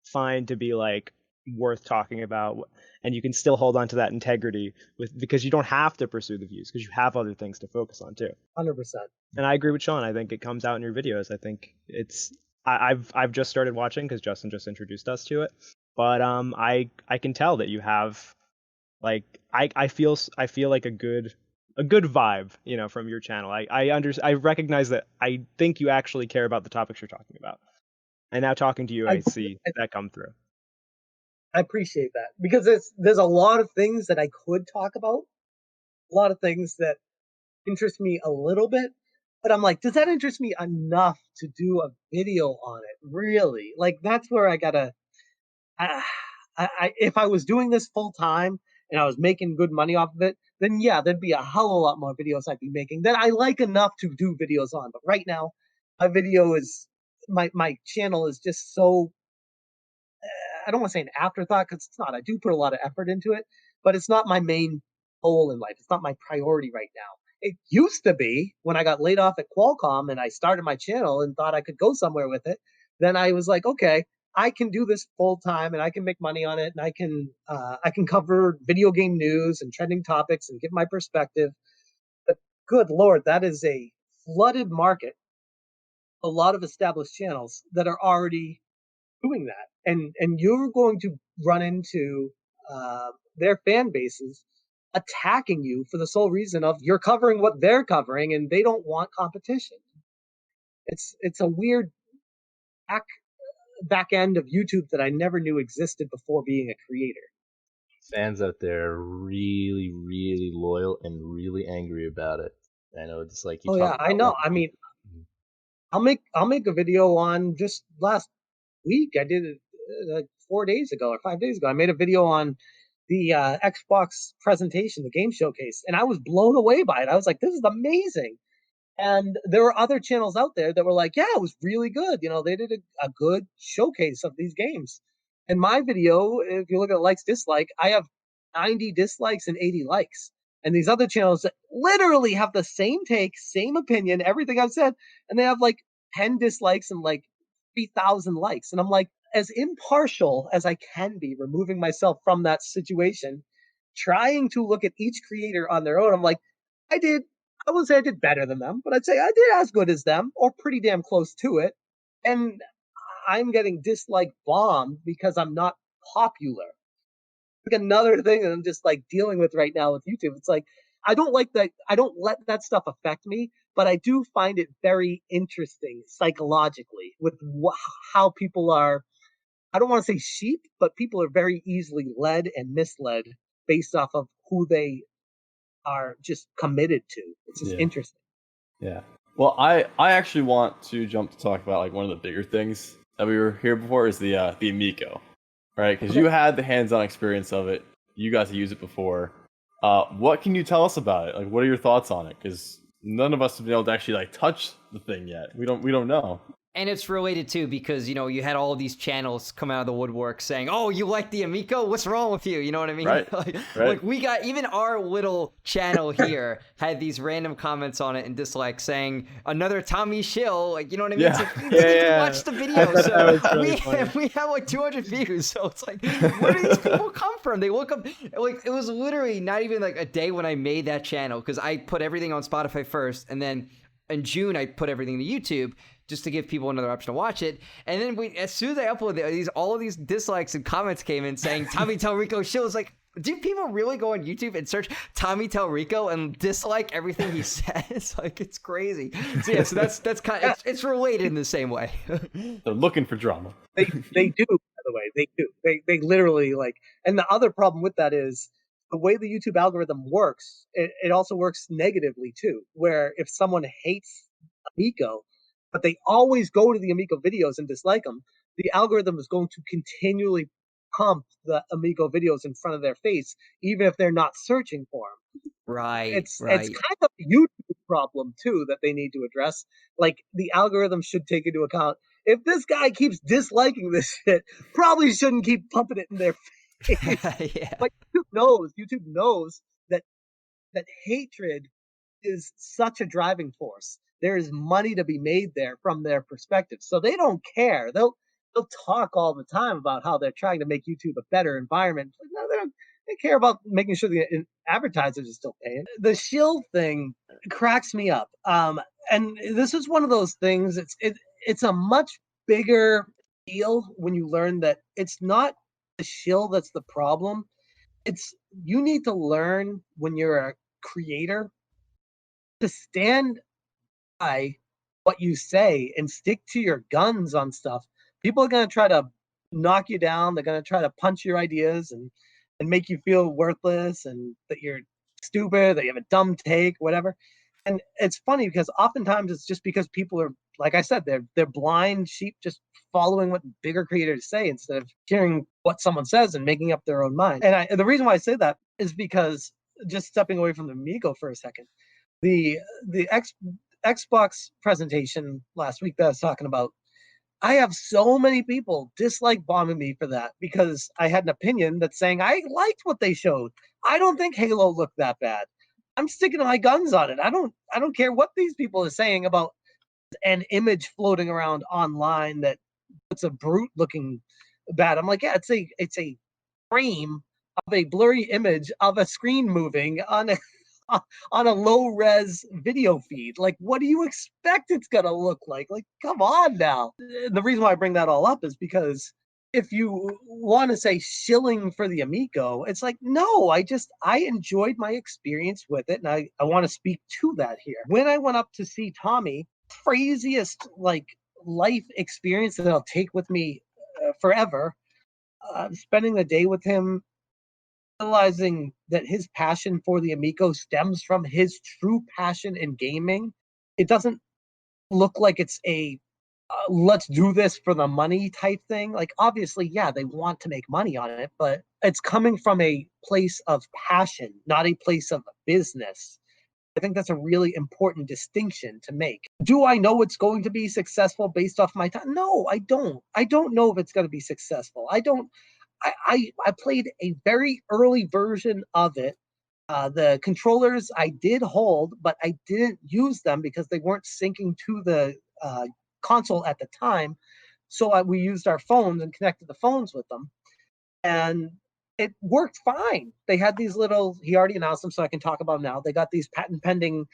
find to be like worth talking about, and you can still hold on to that integrity because you don't have to pursue the views, because you have other things to focus on too. 100%. And I agree with Sean. I think it comes out in your videos. I think I've just started watching because Justin just introduced us to it, but I can tell that you have, like, I feel like a good vibe, from your channel. I recognize that. I think you actually care about the topics you're talking about. And now talking to you, I see that come through. I appreciate that, because there's a lot of things that I could talk about, a lot of things that interest me a little bit, but I'm like, does that interest me enough to do a video on it? Really? Like, that's where I gotta. If I was doing this full time and I was making good money off of it, then yeah, there'd be a hell of a lot more videos I'd be making that I like enough to do videos on. But right now, my channel is just so, I don't want to say an afterthought, because it's not. I do put a lot of effort into it, but it's not my main goal in life. It's not my priority right now. It used to be when I got laid off at Qualcomm and I started my channel and thought I could go somewhere with it. Then I was like, okay, I can do this full time and I can make money on it, and I can cover video game news and trending topics and give my perspective. But good Lord, that is a flooded market. A lot of established channels that are already doing that, and you're going to run into their fan bases attacking you for the sole reason of you're covering what they're covering, and they don't want competition. It's a weird back end of YouTube that I never knew existed before being a creator. Fans out there are really, really loyal and really angry about it. I know, it's like Oh yeah, I know. I mean, I'll make a video on, just last week I did it like 4 days ago or 5 days ago. I made a video on the Xbox presentation, the game showcase, and I was blown away by it. I was like, this is amazing. And there were other channels out there that were like, yeah, it was really good. They did a good showcase of these games. And my video, if you look at likes, dislike, I have 90 dislikes and 80 likes. And these other channels that literally have the same take, same opinion, everything I've said, and they have like 10 dislikes and like 3,000 likes. And I'm like, as impartial as I can be, removing myself from that situation, trying to look at each creator on their own, I'm like, I did I wouldn't say I did better than them, but I'd say I did as good as them or pretty damn close to it. And I'm getting dislike bombed because I'm not popular. Like another thing that I'm just like dealing with right now with YouTube. It's like I don't like that. I don't let that stuff affect me, but I do find it very interesting psychologically with how people are. I don't want to say sheep, but people are very easily led and misled based off of who they are just committed to. It's just Yeah. interesting. Yeah. Well, I actually want to jump to talk about like one of the bigger things that we were here before is the Amico, right? Because you had the hands-on experience of it. You got to use it before. What can you tell us about it? Like, what are your thoughts on it? Because none of us have been able to actually like touch the thing yet. We don't know. And it's related too because, you had all these channels come out of the woodwork saying, oh, you like the Amico? What's wrong with you? You know what I mean? Right. Like we got, even our little channel here had these random comments on it and dislikes saying, another Tommy shill. Like, you know what I mean? Yeah. It's like, you didn't even watch the video. So that was really funny. we have like 200 views. So it's like, where do these people come from? They look up, like, it was literally not even like a day when I made that channel because I put everything on Spotify first. And then in June, I put everything to YouTube just to give people another option to watch it. And then as soon as I uploaded all of these dislikes and comments came in saying Tommy Tellerico shill. It's like, do people really go on YouTube and search Tommy Tellerico and dislike everything he says? Like, it's crazy. So yeah, so that's kind of, it's related in the same way. They're looking for drama. They do, by the way. They do. They literally like. And the other problem with that is the way the YouTube algorithm works. It also works negatively too. Where if someone hates Amico, but they always go to the Amico videos and dislike them, the algorithm is going to continually pump the Amico videos in front of their face, even if they're not searching for them. Right. It's kind of a YouTube problem too that they need to address. Like the algorithm should take into account if this guy keeps disliking this shit, probably shouldn't keep pumping it in their face. Yeah. But YouTube knows that hatred is such a driving force. There is money to be made there from their perspective. So they don't care. They'll talk all the time about how they're trying to make YouTube a better environment. But no, they care about making sure the advertisers are still paying. The shill thing cracks me up. And this is one of those things. It's a much bigger deal when you learn that it's not the shill that's the problem. It's you need to learn when you're a creator to stand by what you say and stick to your guns on stuff. People are going to try to knock you down. They're going to try to punch your ideas and make you feel worthless and that you're stupid, that you have a dumb take, whatever. And it's funny because oftentimes it's just because people are, like I said, they're blind sheep just following what bigger creators say instead of hearing what someone says and making up their own mind. And the reason why I say that is because, just stepping away from the Amigo for a second, the Xbox presentation last week that I was talking about, I have so many people dislike bombing me for that because I had an opinion that's saying I liked what they showed. I don't think Halo looked that bad. I'm sticking to my guns on it. I don't care what these people are saying about an image floating around online that it's a brute looking bad. I'm like, yeah, it's a frame of a blurry image of a screen moving on a low res video feed. Like, what do you expect it's gonna look like? Like, come on now. The reason why I bring that all up is because if you want to say shilling for the Amico, it's like, no, I enjoyed my experience with it, and I want to speak to that here. When I went up to see Tommy, craziest like life experience that I'll take with me forever. Spending the day with him, realizing that his passion for the Amico stems from his true passion in gaming. It doesn't look like it's a let's do this for the money type thing. Like, obviously, yeah, they want to make money on it, but it's coming from a place of passion, not a place of business. I think that's a really important distinction to make. Do I know it's going to be successful based off my time? No, I don't. I don't know if it's going to be successful. I played a very early version of it. The controllers I did hold, but I didn't use them because they weren't syncing to the console at the time. So we used our phones and connected the phones with them, and it worked fine. They had these little. He already announced them, so I can talk about them now. They got these patent pending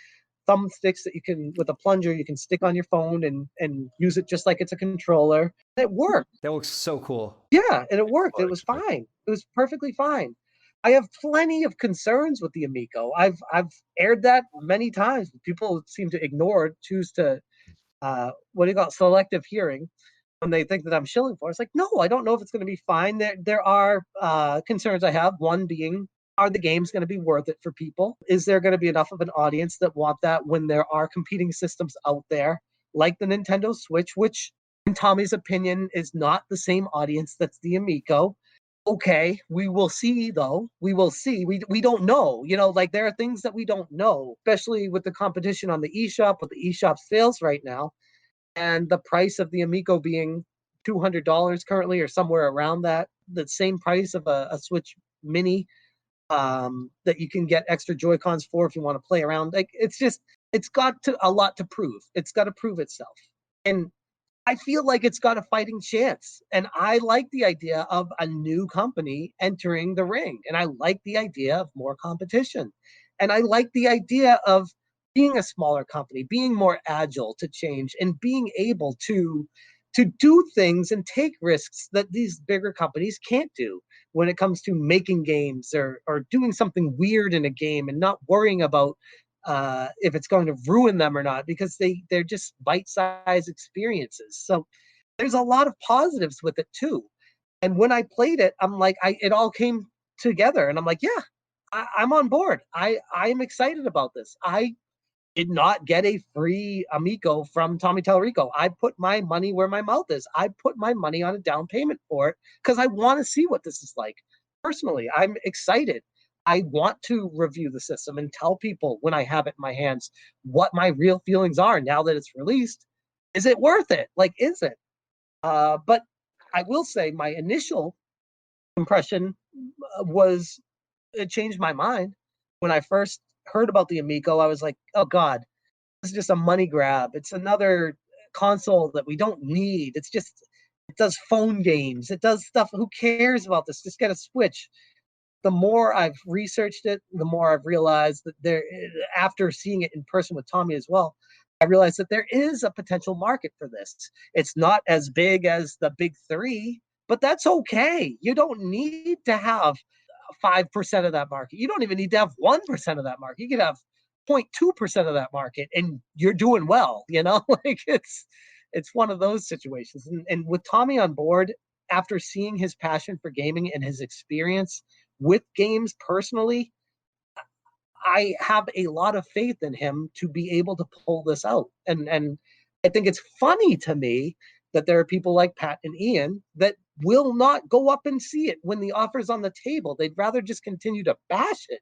thumbsticks that you can, with a plunger, you can stick on your phone and use it just like it's a controller. It worked. That looks so cool. Yeah, and it worked. Oh, It was actually. fine. It was perfectly fine. I have plenty of concerns with the Amico. I've aired that many times. People seem to ignore it, choose to what do you call it, selective hearing when they think that I'm shilling for it. It's like, no, I don't know if it's going to be fine. There are concerns I have. One being, are the games going to be worth it for people? Is there going to be enough of an audience that want that when there are competing systems out there like the Nintendo Switch, which in Tommy's opinion is not the same audience that's the Amico? Okay, we will see though. We will see. We don't know. You know, like there are things that we don't know, especially with the competition on the eShop, with the eShop sales right now, and the price of the Amico being $200 currently or somewhere around that, the same price of a Switch Mini that you can get extra Joy Cons for if you want to play around. Like it's got a lot to prove. It's got to prove itself, and I feel like it's got a fighting chance. And I like the idea of a new company entering the ring. And I like the idea of more competition. And I like the idea of being a smaller company, being more agile to change and being able to do things and take risks that these bigger companies can't do when it comes to making games or doing something weird in a game and not worrying about if it's going to ruin them or not, because they're just bite-sized experiences. So there's a lot of positives with it too. And when I played it, I'm like, it all came together, and I'm like, yeah, I'm on board. I'm excited about this. I did not get a free Amico from Tommy Tallarico. I put my money where my mouth is. I put my money on a down payment for it because I want to see what this is like. Personally, I'm excited. I want to review the system and tell people when I have it in my hands what my real feelings are now that it's released. Is it worth it? Like, is it? But I will say my initial impression was, it changed my mind. When I first heard about the Amico, I was like, oh God, this is just a money grab. It's another console that we don't need. It does phone games. It does stuff. Who cares about this? Just get a Switch. The more I've researched it, the more I've realized that after seeing it in person with Tommy as well, I realized that there is a potential market for this. It's not as big as the big three, but that's okay. You don't need to have 5% of that market. You don't even need to have 1% of that market. You could have 0.2% of that market and you're doing well, you know? Like it's one of those situations. And with Tommy on board, after seeing his passion for gaming and his experience with games personally, I have a lot of faith in him to be able to pull this out. And I think it's funny to me that there are people like Pat and Ian that will not go up and see it when the offer's on the table. They'd rather just continue to bash it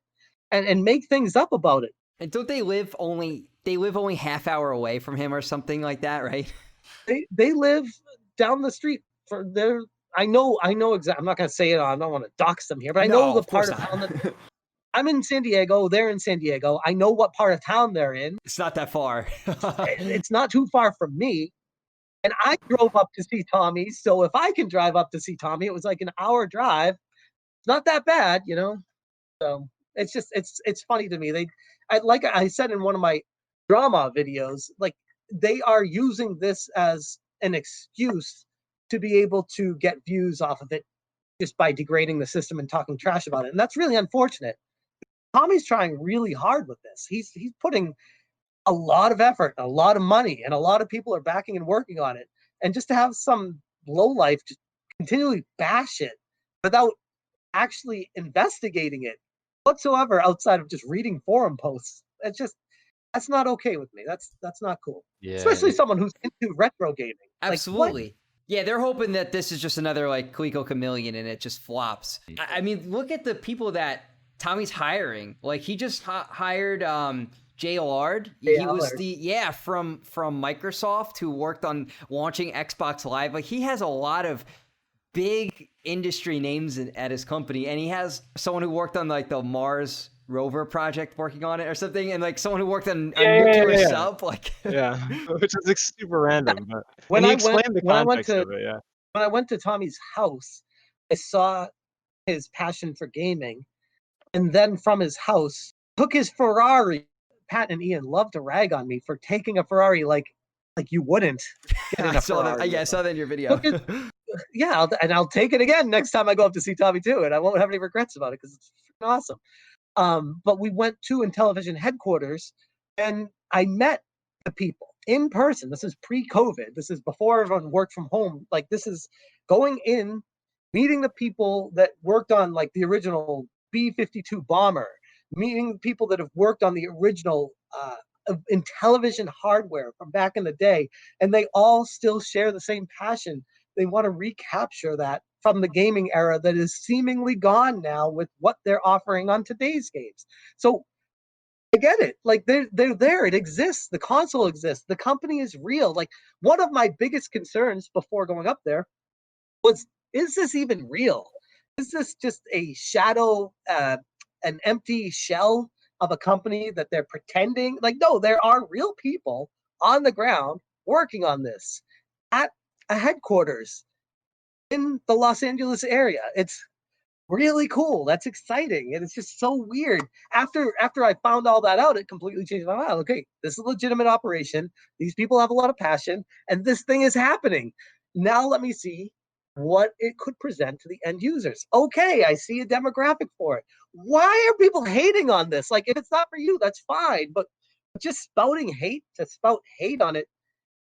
and make things up about it. And don't they live only half hour away from him or something like that, right? They live down the street for their. I know exactly. I'm not going to say it. I don't want to dox them here, but I know the part of town that I'm in San Diego. They're in San Diego. I know what part of town they're in. It's not that far. It's not too far from me. And I drove up to see Tommy. So if I can drive up to see Tommy, it was like an hour drive. It's not that bad, you know? So it's just, it's funny to me. Like I said in one of my drama videos, like they are using this as an excuse to be able to get views off of it just by degrading the system and talking trash about it. And that's really unfortunate. Tommy's trying really hard with this. He's putting a lot of effort, a lot of money, and a lot of people are backing and working on it. And just to have some lowlife just continually bash it without actually investigating it whatsoever outside of just reading forum posts, that's not okay with me. That's not cool. Yeah. Especially someone who's into retro gaming. Absolutely. Like, yeah, they're hoping that this is just another like Coleco Chameleon and it just flops. I mean, look at the people that Tommy's hiring. Like he just hired Jay Allard. Jay He was Allard. from Microsoft, who worked on launching Xbox Live. Like, he has a lot of big industry names at his company, and he has someone who worked on like the Mars rover project working on it or something, and like someone who worked on a nuclear sub. Like, Yeah, which is like super random. But When and he I went explained the when I went context to of it. Yeah. when I went to Tommy's house, I saw his passion for gaming, and then from his house took his Ferrari. Pat and Ian love to rag on me for taking a Ferrari like you wouldn't get in I a saw that. Ferrari. Yeah, I saw that in your video. Took it, yeah, I'll take it again next time I go up to see Tommy too, and I won't have any regrets about it because it's freaking awesome. But we went to Intellivision headquarters, and I met the people in person. This is pre-COVID. This is before everyone worked from home. Like, this is going in, meeting the people that worked on like the original B-52 bomber, meeting people that have worked on the original Intellivision hardware from back in the day, and they all still share the same passion. They want to recapture that from the gaming era that is seemingly gone now with what they're offering on today's games. So I get it. Like, they're there. It exists. The console exists. The company is real. Like, one of my biggest concerns before going up there was, is this even real? Is this just a shadow, an empty shell of a company that they're pretending? Like, no, there are real people on the ground working on this at a headquarters in the Los Angeles area. It's really cool. That's exciting, and it's just so weird. After I found all that out, it completely changed my mind. Okay, this is a legitimate operation. These people have a lot of passion, and this thing is happening. Now let me see what it could present to the end users. Okay, I see a demographic for it. Why are people hating on this? Like, if it's not for you, that's fine, but just spouting hate to spout hate on it,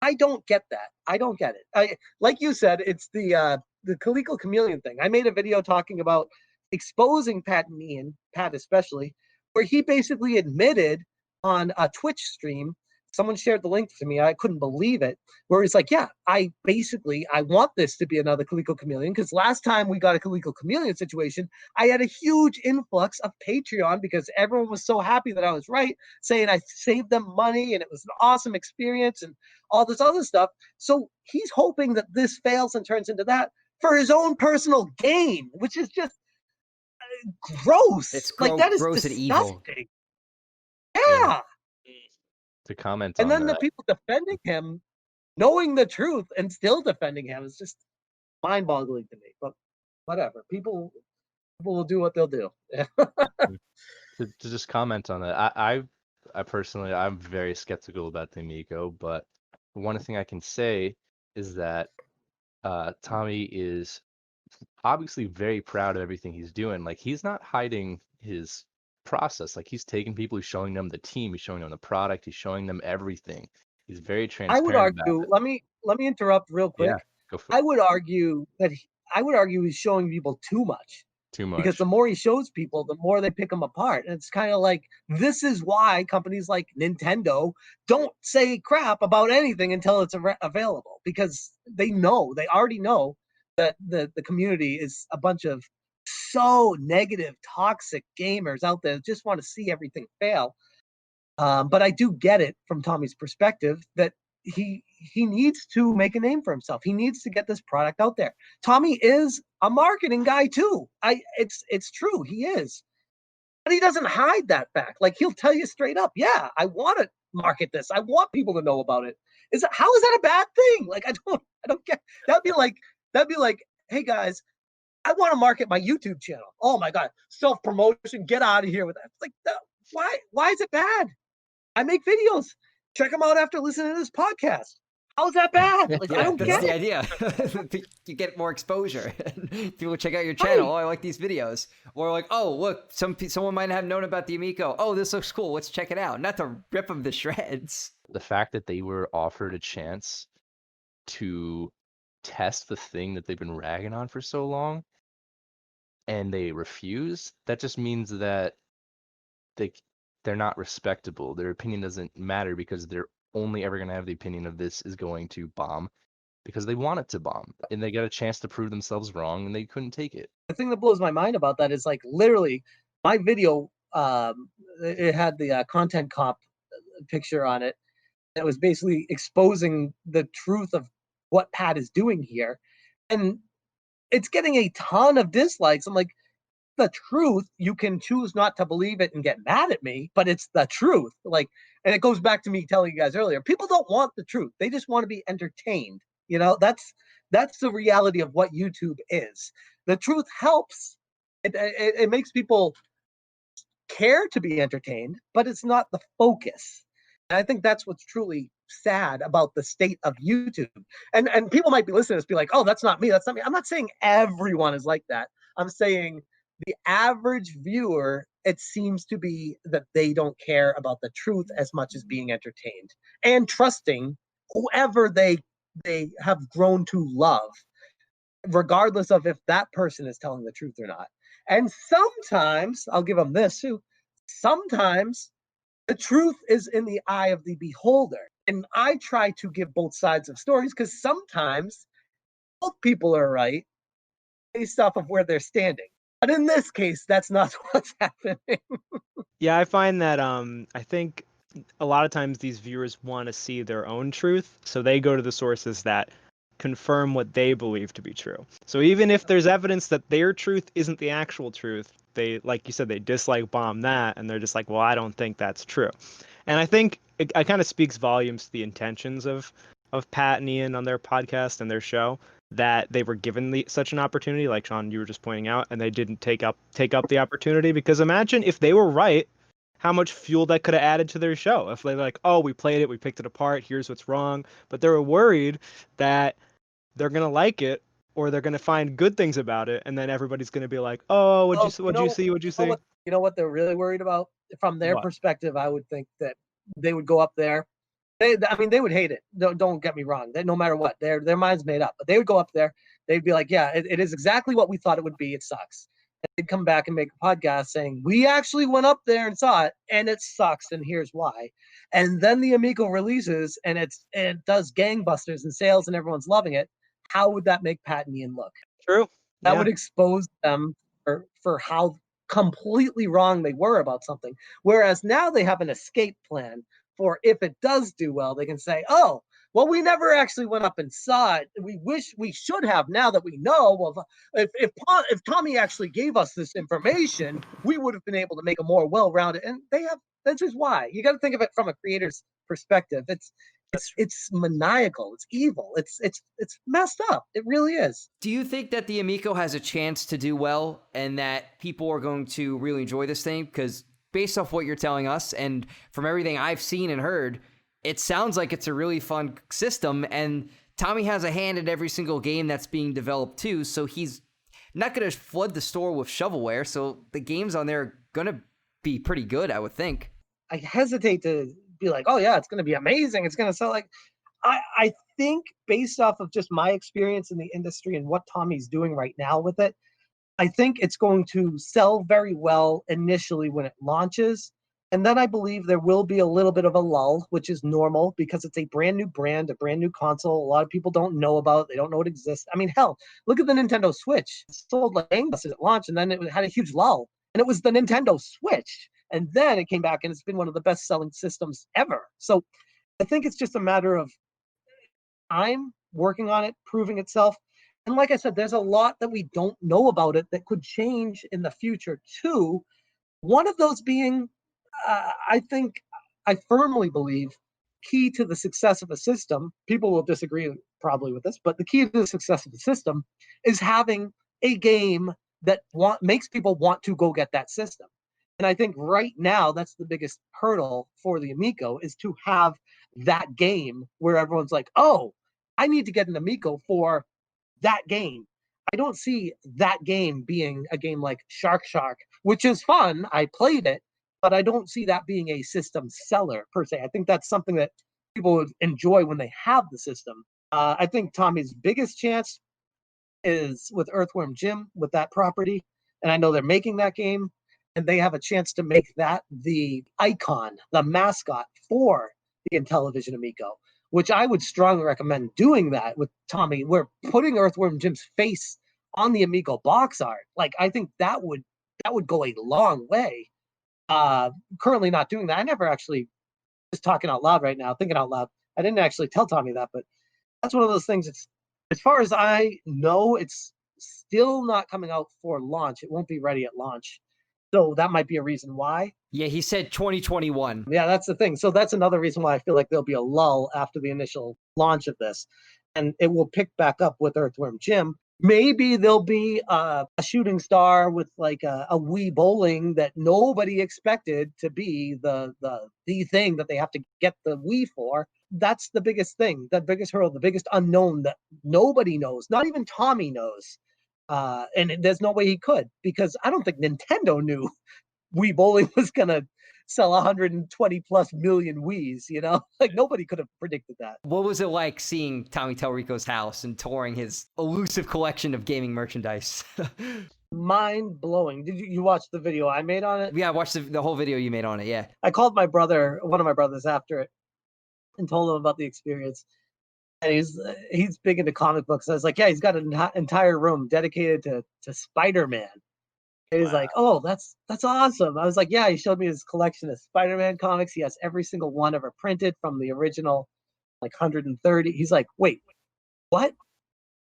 I don't get that. I don't get it. I, like you said, it's the Coleco Chameleon thing. I made a video talking about exposing Pat and Ian, Pat especially, where he basically admitted on a Twitch stream. Someone shared the link to me. I couldn't believe it. Where he's like, "Yeah, I want this to be another Coleco Chameleon, because last time we got a Coleco Chameleon situation, I had a huge influx of Patreon because everyone was so happy that I was right, saying I saved them money and it was an awesome experience and all this other stuff." So he's hoping that this fails and turns into that for his own personal gain, which is just gross. It's Like, that is gross and evil. disgusting. And Yeah. to comment And on then the that, people defending him, knowing the truth and still defending him, is just mind-boggling to me. But whatever. People will do what they'll do. to just comment on that, I personally, I'm very skeptical about the Amico, but one thing I can say is that Tommy is obviously very proud of everything he's doing. Like, he's not hiding his process. Like, he's taking people, he's showing them the team, he's showing them the product, he's showing them everything. He's very I would transparent about argue, it. let me interrupt real Yeah, quick. go for I it. would argue that I would argue he's showing people too much. Too Because the much. more he shows people, the more they pick him apart. And it's kind of like, this is why companies like Nintendo don't say crap about anything until it's available, because they already know that the community is a bunch of so negative, toxic gamers out there that just want to see everything fail. But I do get it from Tommy's perspective that he needs to make a name for himself. He needs to get this product out there. Tommy is a marketing guy too. It's true, he is. But he doesn't hide that fact. Like, he'll tell you straight up, yeah, I want to market this. I want people to know about it. How is that a bad thing? Like, I don't get. That'd be like, hey guys, I want to market my YouTube channel. Oh my god, self-promotion, get out of here with that. It's like, why is it bad? I make videos. Check them out after listening to this podcast. How's that bad? Like, I Yeah, don't that's get the it. idea. You get more exposure. People check out your channel. Right. Oh, I like these videos. Or like, oh, look, someone might have known about the Amico. Oh, this looks cool. Let's check it out. Not to rip them to shreds. The fact that they were offered a chance to test the thing that they've been ragging on for so long and they refuse, that just means that they they're not respectable. Their opinion doesn't matter because they're only ever going to have the opinion of this is going to bomb because they want it to bomb, and they got a chance to prove themselves wrong and they couldn't take it. The thing that blows my mind about that is, like, literally my video, it had the content cop picture on it that was basically exposing the truth of what Pat is doing here. And it's getting a ton of dislikes. I'm like, the truth, you can choose not to believe it and get mad at me, but it's the truth. Like, and it goes back to me telling you guys earlier, people don't want the truth. They just want to be entertained. You know, that's the reality of what YouTube is. The truth helps. It makes people care to be entertained, but it's not the focus. And I think that's what's truly sad about the state of YouTube. And people might be listening to this, be like, oh, that's not me. That's not me. I'm not saying everyone is like that. I'm saying the average viewer, it seems to be that they don't care about the truth as much as being entertained and trusting whoever they have grown to love, regardless of if that person is telling the truth or not. And sometimes, I'll give them this too, sometimes the truth is in the eye of the beholder. And I try to give both sides of stories because sometimes both people are right based off of where they're standing. But in this case, that's not what's happening. Yeah, I find that I think a lot of times these viewers want to see their own truth, so they go to the sources that confirm what they believe to be true. So even if there's evidence that their truth isn't the actual truth, they, like you said, they dislike bomb that, and they're just like, well, I don't think that's true. And I think it kind of speaks volumes to the intentions of Pat and Ian on their podcast and their show, that they were given such an opportunity, like Sean, you were just pointing out, and they didn't take up the opportunity. Because imagine if they were right, how much fuel that could have added to their show. If they're like, oh, we played it, we picked it apart, here's what's wrong. But they were worried that they're going to like it, or they're going to find good things about it, and then everybody's going to be like, oh, what'd you see? You know what they're really worried about? From their What? perspective, I would think that they would go up there. I mean, they would hate it. Don't get me wrong. No matter what, their mind's made up. But they would go up there. They'd be like, yeah, it is exactly what we thought it would be. It sucks. And they'd come back and make a podcast saying, we actually went up there and saw it, and it sucks, and here's why. And then the Amico releases, and it does gangbusters and sales, and everyone's loving it. How would that make Pat and Ian look? True. That Yeah. would expose them for how completely wrong they were about something. Whereas now they have an escape plan for if it does do well, they can say, oh, well, we never actually went up and saw it. We wish we should have. Now that we know, well, if Tommy actually gave us this information, we would have been able to make a more well-rounded. And they have. That's just why you got to think of it from a creator's perspective. It's maniacal. It's evil. It's messed up. It really is. Do you think that the Amico has a chance to do well and that people are going to really enjoy this thing? Because based off what you're telling us and from everything I've seen and heard, it sounds like it's a really fun system, and Tommy has a hand in every single game that's being developed too, so he's not going to flood the store with shovelware, so the games on there are going to be pretty good, I would think. I hesitate to be like, oh yeah, it's going to be amazing. It's going to sell like, I think based off of just my experience in the industry and what Tommy's doing right now with it, I think it's going to sell very well initially when it launches. And then I believe there will be a little bit of a lull, which is normal because it's a brand new brand, a brand new console. A lot of people don't know about it. They don't know it exists. I mean, hell, look at the Nintendo Switch. It sold like gangbusters at launch, and then it had a huge lull. And it was the Nintendo Switch. And then it came back, and it's been one of the best-selling systems ever. So I think it's just a matter of time working on it, proving itself. And like I said, there's a lot that we don't know about it that could change in the future too. One of those being, I firmly believe, key to the success of a system, people will disagree probably with this, but the key to the success of the system is having a game that makes people want to go get that system. And I think right now, that's the biggest hurdle for the Amico, is to have that game where everyone's like, oh, I need to get an Amico for that game. I don't see that game being a game like Shark, which is fun. I played it, but I don't see that being a system seller per se. I think that's something that people would enjoy when they have the system. I think Tommy's biggest chance is with Earthworm Jim, with that property. And I know they're making that game, and they have a chance to make that the icon, the mascot for the Intellivision Amico, which I would strongly recommend doing that with Tommy. We're putting Earthworm Jim's face on the Amico box art. Like, I think that would go a long way. Currently not doing that. I never actually just talking out loud right now, thinking out loud. I didn't actually tell Tommy that, but that's one of those things. It's as far as I know, it's still not coming out for launch. It won't be ready at launch. So that might be a reason why. Yeah, he said 2021. Yeah, that's the thing. So that's another reason why I feel like there'll be a lull after the initial launch of this. And it will pick back up with Earthworm Jim. Maybe there'll be a shooting star with like a Wii bowling that nobody expected to be the thing that they have to get the Wii for. That's the biggest thing, the biggest hurdle, the biggest unknown that nobody knows, not even Tommy knows. And there's no way he could, because I don't think Nintendo knew Wii bowling was gonna sell 120 plus million Wii's, you know? Like nobody could have predicted that. What was it like seeing Tommy Tellerico's house and touring his elusive collection of gaming merchandise? Mind blowing. Did you watch the video I made on it? Yeah, I watched the whole video you made on it, yeah. I called my brother, one of my brothers, after it and told him about the experience. And he's big into comic books. I was like, yeah, he's got an entire room dedicated to Spider-Man. And he's like, oh, that's awesome. I was like, yeah, he showed me his collection of Spider-Man comics. He has every single one ever printed from the original, like 130. He's like, wait, what?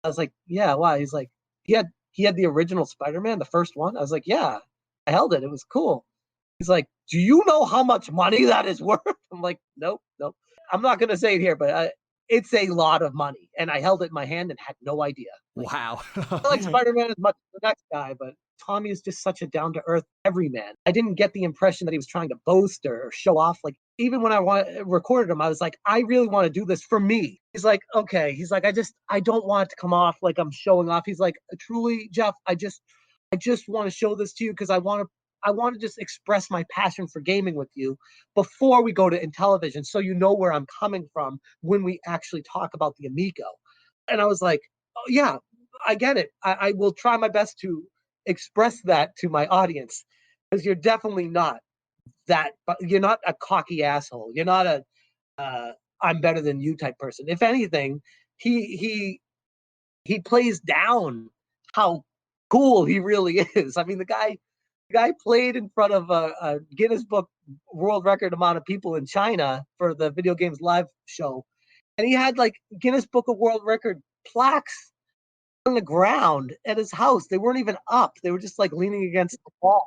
I was like, yeah, why? He's like, he had the original Spider-Man, the first one. I was like, yeah, I held it. It was cool. He's like, do you know how much money that is worth? I'm like, nope. I'm not going to say it here, but it's a lot of money. And I held it in my hand and had no idea. Wow. I like Spider-Man as much as the next guy, but Tommy is just such a down-to-earth everyman. I didn't get the impression that he was trying to boast or show off. Like, even when I recorded him, I was like, I really want to do this for me. He's like, okay. He's like, I don't want it to come off like I'm showing off. He's like, truly, Jeff, I just want to show this to you because I want to just express my passion for gaming with you before we go to Intellivision, so you know where I'm coming from when we actually talk about the Amico. And I was like, oh, yeah, I get it. I will try my best to express that to my audience, because you're definitely not that, but you're not a cocky asshole. You're not a I'm better than you type person. If anything, he plays down how cool he really is. I mean, the guy played in front of a Guinness Book World Record amount of people in China for the Video Games Live show, and he had like Guinness Book of World Record plaques on the ground at his house. They weren't even up; they were just like leaning against the wall.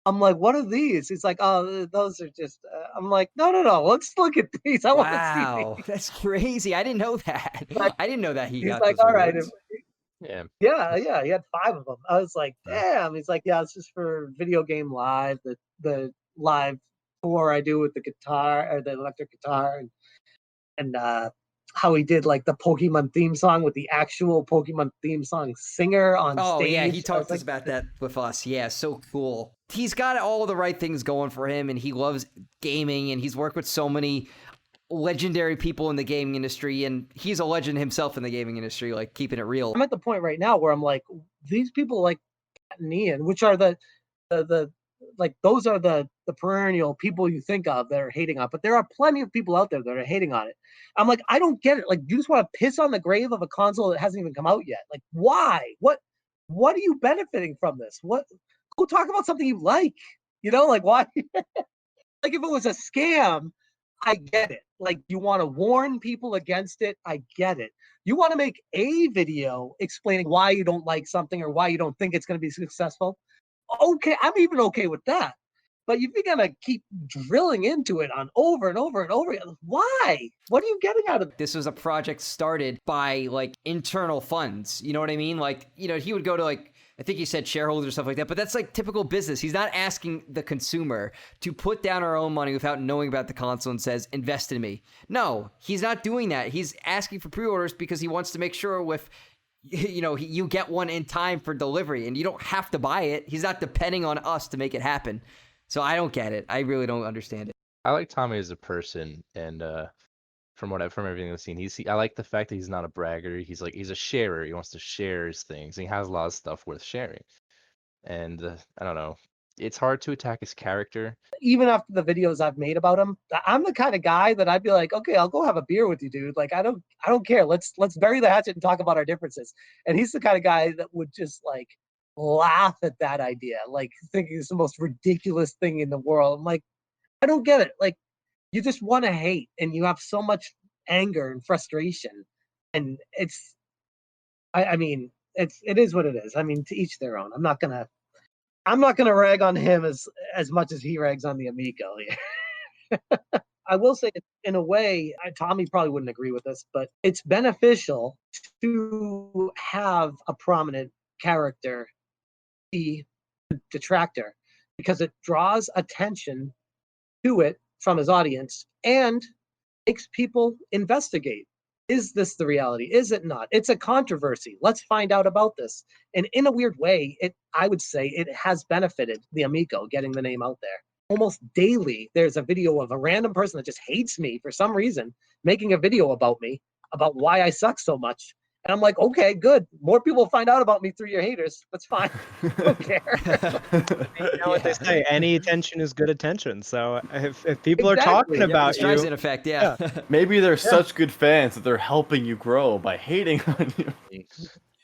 I'm like, what are these? He's like, oh, those are just. I'm like, no. Let's look at these. I want to see Wow, these. that's crazy. I didn't know that. I didn't know that he He's got like, those all right. awards. Yeah. Yeah, he had 5 of them. I was like, damn. He's like, yeah, it's just for Video Game Live, the live tour I do with the guitar or the electric guitar, and how he did like the Pokemon theme song with the actual Pokemon theme song singer on Oh, stage. yeah, he I talked was to us like, about that with us. Yeah, so cool. He's got all the right things going for him, and he loves gaming, and he's worked with so many legendary people in the gaming industry, and he's a legend himself in the gaming industry, like keeping it real. I'm at the point right now where I'm like, these people like Pat and Ian, which are the like those are the perennial people you think of that are hating on it. But there are plenty of people out there that are hating on it. I'm like, I don't get it. Like, you just want to piss on the grave of a console that hasn't even come out yet. Like, why? What are you benefiting from this? What? Go talk about something you like. You know, like why? Like if it was a scam, I get it. Like you want to warn people against it, I get it. You want to make a video explaining why you don't like something or why you don't think it's going to be successful. Okay, I'm even okay with that. But if you're gonna keep drilling into it on over and over and over again, why? What are you getting out of it? This was a project started by like internal funds. You know what I mean? Like, you know, he would go to like, I think he said shareholders or stuff like that, but that's like typical business. He's not asking the consumer to put down our own money without knowing about the console and says, invest in me. No, he's not doing that. He's asking for pre-orders because he wants to make sure with, you know, you get one in time for delivery and you don't have to buy it. He's not depending on us to make it happen. So I don't get it. I really don't understand it. I like Tommy as a person, and from everything I've seen, I like the fact that he's not a bragger. He's a sharer. He wants to share his things. And he has a lot of stuff worth sharing. And I don't know. It's hard to attack his character. Even after the videos I've made about him, I'm the kind of guy that I'd be like, okay, I'll go have a beer with you, dude. Like I don't care. Let's bury the hatchet and talk about our differences. And he's the kind of guy that would just like laugh at that idea, like thinking it's the most ridiculous thing in the world. I'm like, I don't get it. Like you just want to hate, and you have so much anger and frustration, and I mean, it is what it is. I mean, to each their own. I'm not gonna rag on him as much as he rags on the Amico here. I will say, in a way, Tommy probably wouldn't agree with this, but it's beneficial to have a prominent character be a detractor, because it draws attention to it from his audience and makes people investigate. Is this the reality? Is it not? It's a controversy. Let's find out about this. And in a weird way, I would say it has benefited the Amico getting the name out there. Almost daily, there's a video of a random person that just hates me for some reason, making a video about me, about why I suck so much. And I'm like, okay, good. More people find out about me through your haters. That's fine. I don't care. You know what they say? Any attention is good attention. So if people are talking Exactly. Yeah, about the Streisand you, effect, yeah. Maybe they're such good fans that they're helping you grow by hating on you.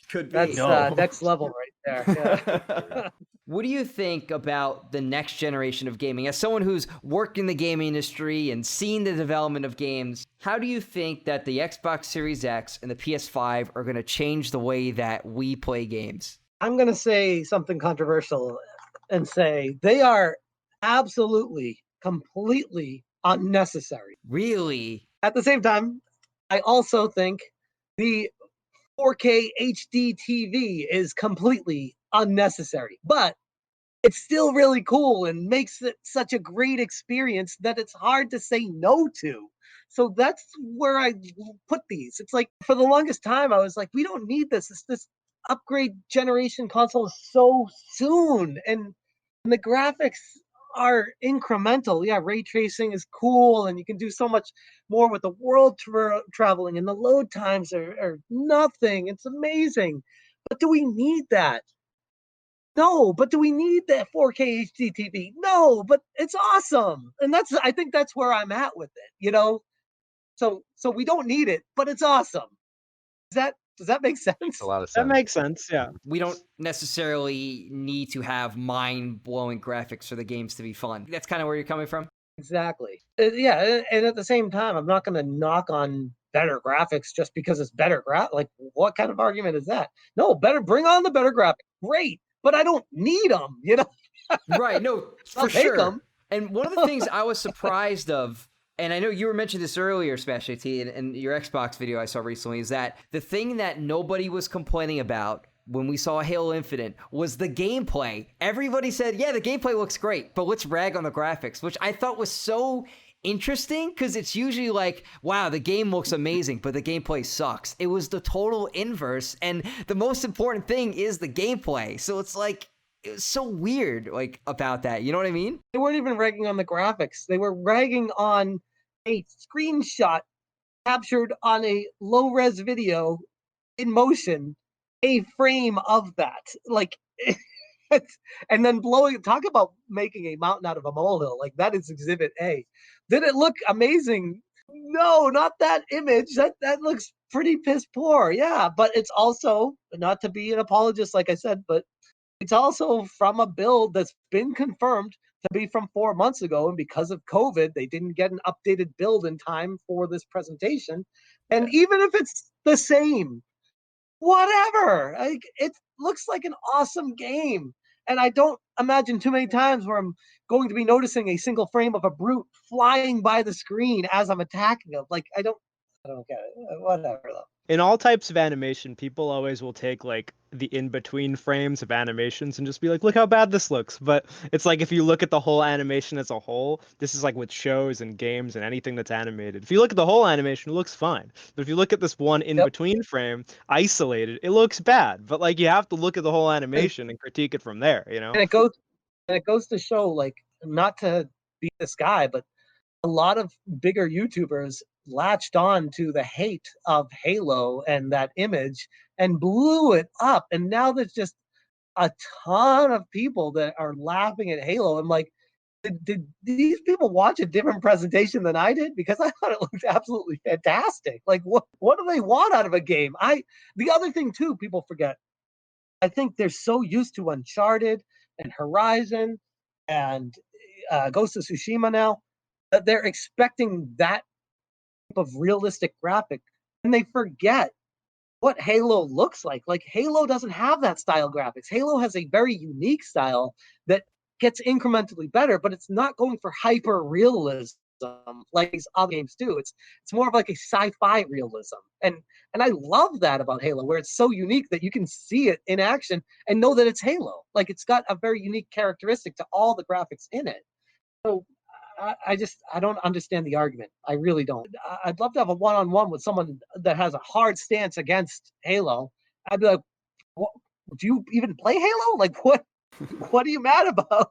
Could be. That's No. next level right there. Yeah. What do you think about the next generation of gaming? As someone who's worked in the gaming industry and seen the development of games, how do you think that the Xbox Series X and the PS5 are going to change the way that we play games? I'm going to say something controversial and say they are absolutely, completely unnecessary. Really? At the same time, I also think the 4K HD TV is completely unnecessary, but it's still really cool and makes it such a great experience that it's hard to say no to. So that's where I put these. It's like, for the longest time, I was like, we don't need this. This upgrade generation console is so soon. And the graphics are incremental. Yeah, ray tracing is cool, and you can do so much more with the world traveling, and the load times are nothing. It's amazing. But do we need that? No, but do we need that 4K HD TV? No, but it's awesome. And I think that's where I'm at with it, you know? So we don't need it, but it's awesome. Does that make sense? Makes a lot of that sense. makes sense. Yeah. We don't necessarily need to have mind-blowing graphics for the games to be fun. That's kind of where you're coming from? Exactly. Yeah, and at the same time, I'm not going to knock on better graphics just because it's better like, what kind of argument is that? No, bring on the better graphics. Great, but I don't need them, you know? Right, no, I'll for take sure. 'em. And one of the things I was surprised of, and I know you were mentioning this earlier, Smash AT, in your Xbox video I saw recently, is that the thing that nobody was complaining about when we saw Halo Infinite was the gameplay. Everybody said, yeah, the gameplay looks great, but let's rag on the graphics, which I thought was so interesting, because it's usually like, wow, the game looks amazing, but the gameplay sucks. It was the total inverse, and the most important thing is the gameplay. So it's like, it was so weird, like, about that. You know what I mean? They weren't even ragging on the graphics. They were ragging on a screenshot captured on a low-res video in motion, a frame of that. Like, and then talk about making a mountain out of a molehill. Like, that is exhibit A. Did it look amazing? No, not that image. That looks pretty piss poor. Yeah, but it's also, not to be an apologist, like I said, but it's also from a build that's been confirmed to be from 4 months ago. And because of COVID, they didn't get an updated build in time for this presentation. And even if it's the same, whatever, like, it looks like an awesome game. And I don't imagine too many times where I'm going to be noticing a single frame of a brute flying by the screen as I'm attacking him. Like, I don't get it. Whatever, though. In all types of animation, people always will take like the in-between frames of animations and just be like, look how bad this looks. But it's like, if you look at the whole animation as a whole, this is like with shows and games and anything that's animated. If you look at the whole animation, it looks fine. But if you look at this one in-between frame isolated, it looks bad. But like, you have to look at the whole animation and critique it from there, you know? And it goes to show, like, not to be this guy, but a lot of bigger YouTubers latched on to the hate of Halo and that image and blew it up. And now there's just a ton of people that are laughing at Halo. I'm like, did these people watch a different presentation than I did? Because I thought it looked absolutely fantastic. Like, what do they want out of a game? The other thing too, people forget, I think they're so used to Uncharted and Horizon and Ghost of Tsushima now, they're expecting that type of realistic graphic, and they forget what Halo looks like. Like Halo doesn't have that style graphics. Halo has a very unique style that gets incrementally better, but it's not going for hyper realism like these other games do. It's more of like a sci-fi realism. And I love that about Halo, where it's so unique that you can see it in action and know that it's Halo. Like it's got a very unique characteristic to all the graphics in it. So I don't understand the argument. I really don't. I'd love to have a one-on-one with someone that has a hard stance against Halo. I'd be like, what, do you even play Halo? Like what are you mad about?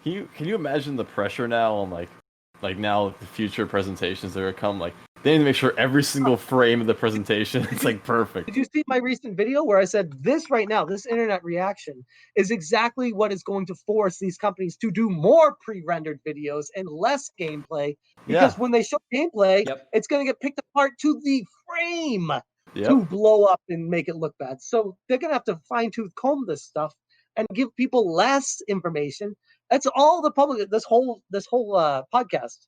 Can you imagine the pressure now on like now the future presentations that are come, like they need to make sure every single frame of the presentation is like perfect. Did you see my recent video where I said this right now, this internet reaction is exactly what is going to force these companies to do more pre-rendered videos and less gameplay? Because when they show gameplay, Yep. it's going to get picked apart to the frame Yep. to blow up and make it look bad. So they're going to have to fine-tooth comb this stuff and give people less information. That's all the public, this whole podcast,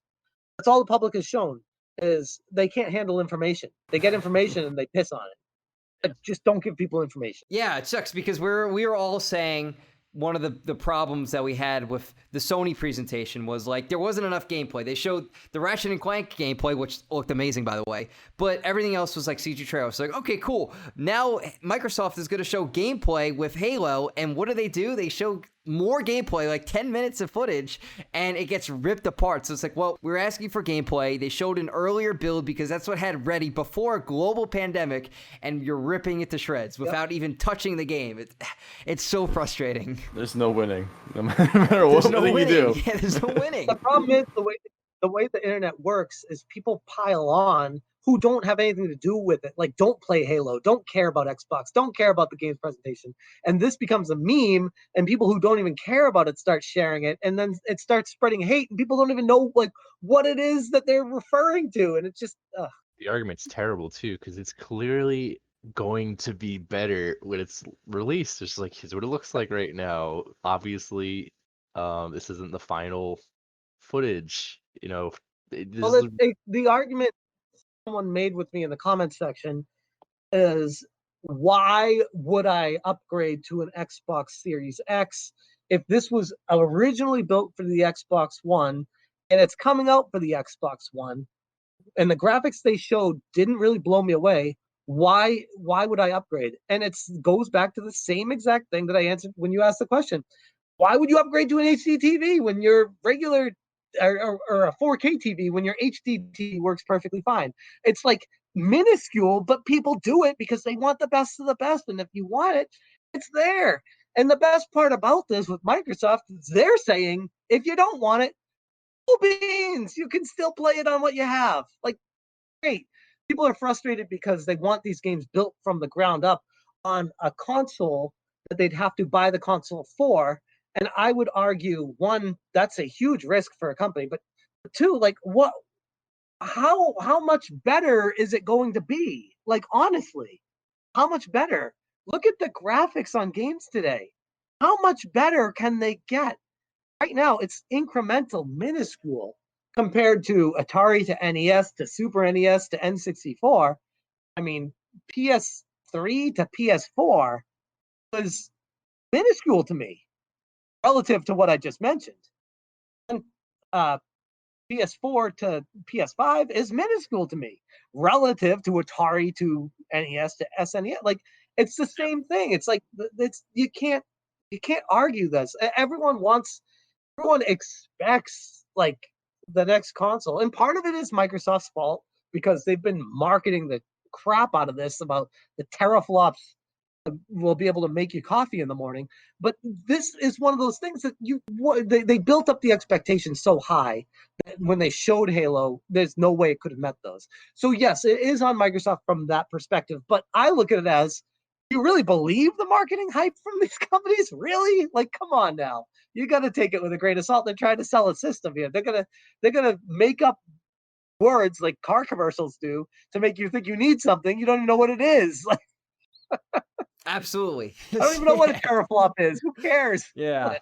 that's all the public has shown, is they can't handle information. They get information and they piss on it. Like, just don't give people information. Yeah, it sucks because we were all saying one of the problems that we had with the Sony presentation was like there wasn't enough gameplay. They showed the Ratchet and Clank gameplay, which looked amazing, by the way, but everything else was like CG trailers. So like, okay, cool. Now Microsoft is going to show gameplay with Halo, and what do? They show more gameplay, like 10 minutes of footage, and it gets ripped apart. So it's like, well, we're asking for gameplay. They showed an earlier build because that's what had ready before a global pandemic, and you're ripping it to shreds without even touching the game. It's so frustrating. There's no winning, no matter what you do. Yeah, there's no winning. The problem is the way the internet works is people pile on who don't have anything to do with it. Like, don't play Halo, don't care about Xbox, don't care about the game's presentation. And this becomes a meme, and people who don't even care about it start sharing it, and then it starts spreading hate, and people don't even know like what it is that they're referring to. And it's just The argument's terrible too, because it's clearly going to be better when it's released. It's like, here's what it looks like right now. Obviously, this isn't the final footage. You know, the argument someone made with me in the comments section is, why would I upgrade to an Xbox Series X if this was originally built for the Xbox One and it's coming out for the Xbox One and the graphics they showed didn't really blow me away? Why would I upgrade? And it goes back to the same exact thing that I answered when you asked the question. Why would you upgrade to an HD TV when your regular or a 4K TV when your HD TV works perfectly fine? It's like minuscule, but people do it because they want the best of the best. And if you want it, it's there. And the best part about this with Microsoft is they're saying, if you don't want it, cool beans, you can still play it on what you have. Like, great. People are frustrated because they want these games built from the ground up on a console that they'd have to buy the console for. And I would argue, one, that's a huge risk for a company, but two, like how much better is it going to be? Like, honestly, how much better? Look at the graphics on games today. How much better can they get? Right now, it's incremental, minuscule compared to Atari to NES to Super NES to N64. I mean, PS3 to PS4 was minuscule to me relative to what I just mentioned. And PS4 to PS5 is minuscule to me relative to Atari to NES to SNES. Like, it's the same thing. It's like you can't argue this. Everyone expects like the next console, and part of it is Microsoft's fault because they've been marketing the crap out of this about the teraflops will be able to make you coffee in the morning. But this is one of those things that they built up the expectations so high that when they showed Halo, there's no way it could have met those. So yes, it is on Microsoft from that perspective, but I look at it as, you really believe the marketing hype from these companies? Really? Like, come on now. You got to take it with a grain of salt. They're trying to sell a system here. They're gonna make up words like car commercials do to make you think you need something you don't even know what it is. Like, Absolutely. I don't even know what a teraflop is. Who cares? Yeah.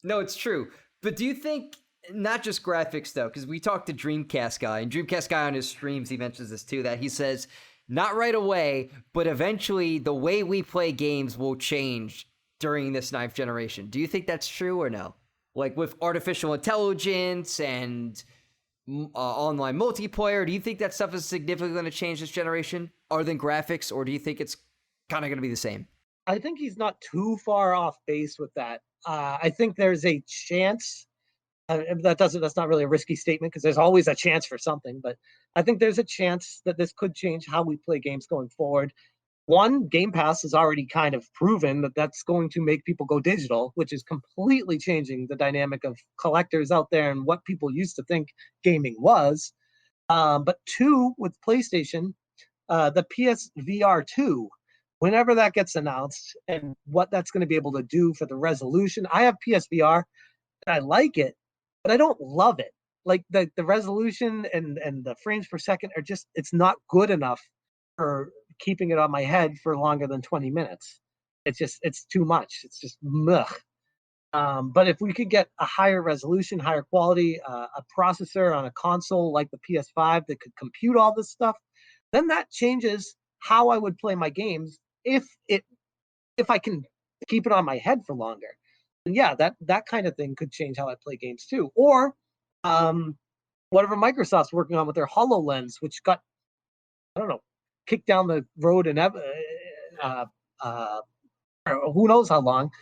No, it's true. But do you think not just graphics though, because we talked to Dreamcast guy, and Dreamcast guy on his streams, he mentions this too, that he says, not right away, but eventually the way we play games will change during this 9th generation. Do you think that's true or no? Like with artificial intelligence and online multiplayer, do you think that stuff is significantly going to change this generation other than graphics, or do you think it's kind of going to be the same? I think he's not too far off base with that. I think there's a chance. That's not really a risky statement because there's always a chance for something, but I think there's a chance that this could change how we play games going forward. One, Game Pass has already kind of proven that that's going to make people go digital, which is completely changing the dynamic of collectors out there and what people used to think gaming was. But two, with PlayStation, the PSVR 2, whenever that gets announced and what that's going to be able to do for the resolution. I have PSVR and I like it, but I don't love it. Like the resolution and the frames per second are just, it's not good enough for keeping it on my head for longer than 20 minutes. It's too much. It's just mugh. But if we could get a higher resolution, higher quality, a processor on a console like the PS5 that could compute all this stuff, then that changes how I would play my games if I can keep it on my head for longer. And yeah, that kind of thing could change how I play games too. Or whatever Microsoft's working on with their HoloLens, which got, I don't know, kicked down the road and who knows how long.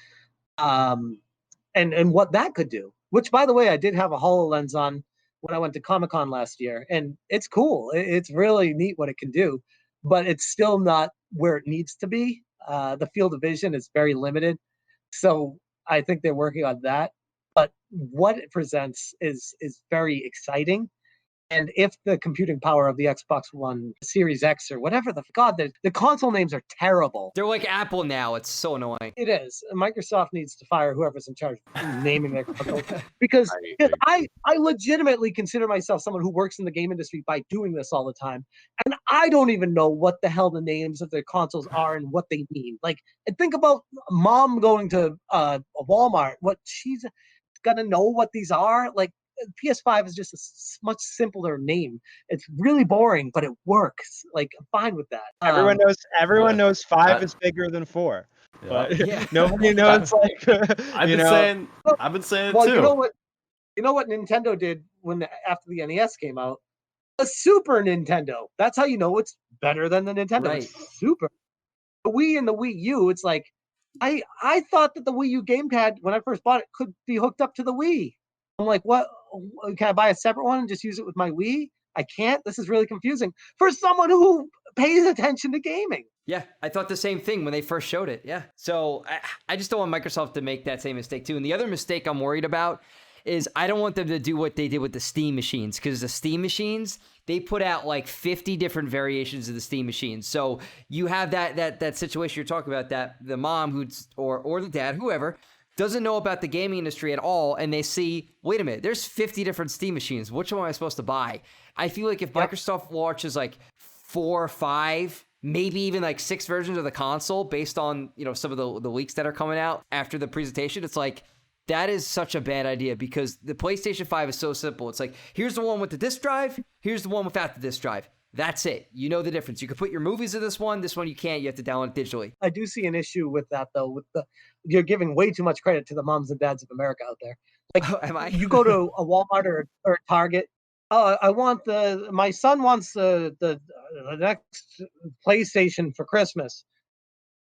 And what that could do. Which, by the way, I did have a HoloLens on when I went to Comic-Con last year, and it's cool. It's really neat what it can do, but it's still not where it needs to be. The field of vision is very limited, so I think they're working on that. But what it presents is very exciting. And if the computing power of the Xbox One Series X or whatever the console names are terrible. They're like Apple now. It's so annoying. It is. Microsoft needs to fire whoever's in charge of naming their console because I legitimately consider myself someone who works in the game industry by doing this all the time, and I don't even know what the hell the names of their consoles are and what they mean. Like, and think about mom going to a Walmart. What she's gonna know what these are? Like, PS5 is just a much simpler name. It's really boring, but it works. Like, I'm fine with that. Everyone knows 5 is bigger than 4. But nobody knows I've been saying it well, too. You know what Nintendo did after the NES came out? A Super Nintendo. That's how you know it's better than the Nintendo. Right. It's Super. The Wii and the Wii U, it's like I thought that the Wii U gamepad when I first bought it could be hooked up to the Wii. I'm like, what? Can I buy a separate one and just use it with my Wii? I can't. This is really confusing for someone who pays attention to gaming. Yeah, I thought the same thing when they first showed it. Yeah. So I just don't want Microsoft to make that same mistake too. And the other mistake I'm worried about is I don't want them to do what they did with the Steam machines, because the Steam machines, they put out like 50 different variations of the Steam machines. So you have that situation you're talking about, that the mom who's or the dad, whoever, doesn't know about the gaming industry at all, and they see, wait a minute, there's 50 different Steam machines. Which one am I supposed to buy? I feel like if Microsoft launches like 4 or 5, maybe even like 6 versions of the console based on, some of the leaks that are coming out after the presentation, it's like, that is such a bad idea, because the PlayStation 5 is so simple. It's like, here's the one with the disc drive, here's the one without the disc drive. That's it. You know the difference. You can put your movies in this one you can't. You have to download it digitally. I do see an issue with that, though. You're giving way too much credit to the moms and dads of America out there. Like, am I? You go to a Walmart or a Target. My son wants the next PlayStation for Christmas.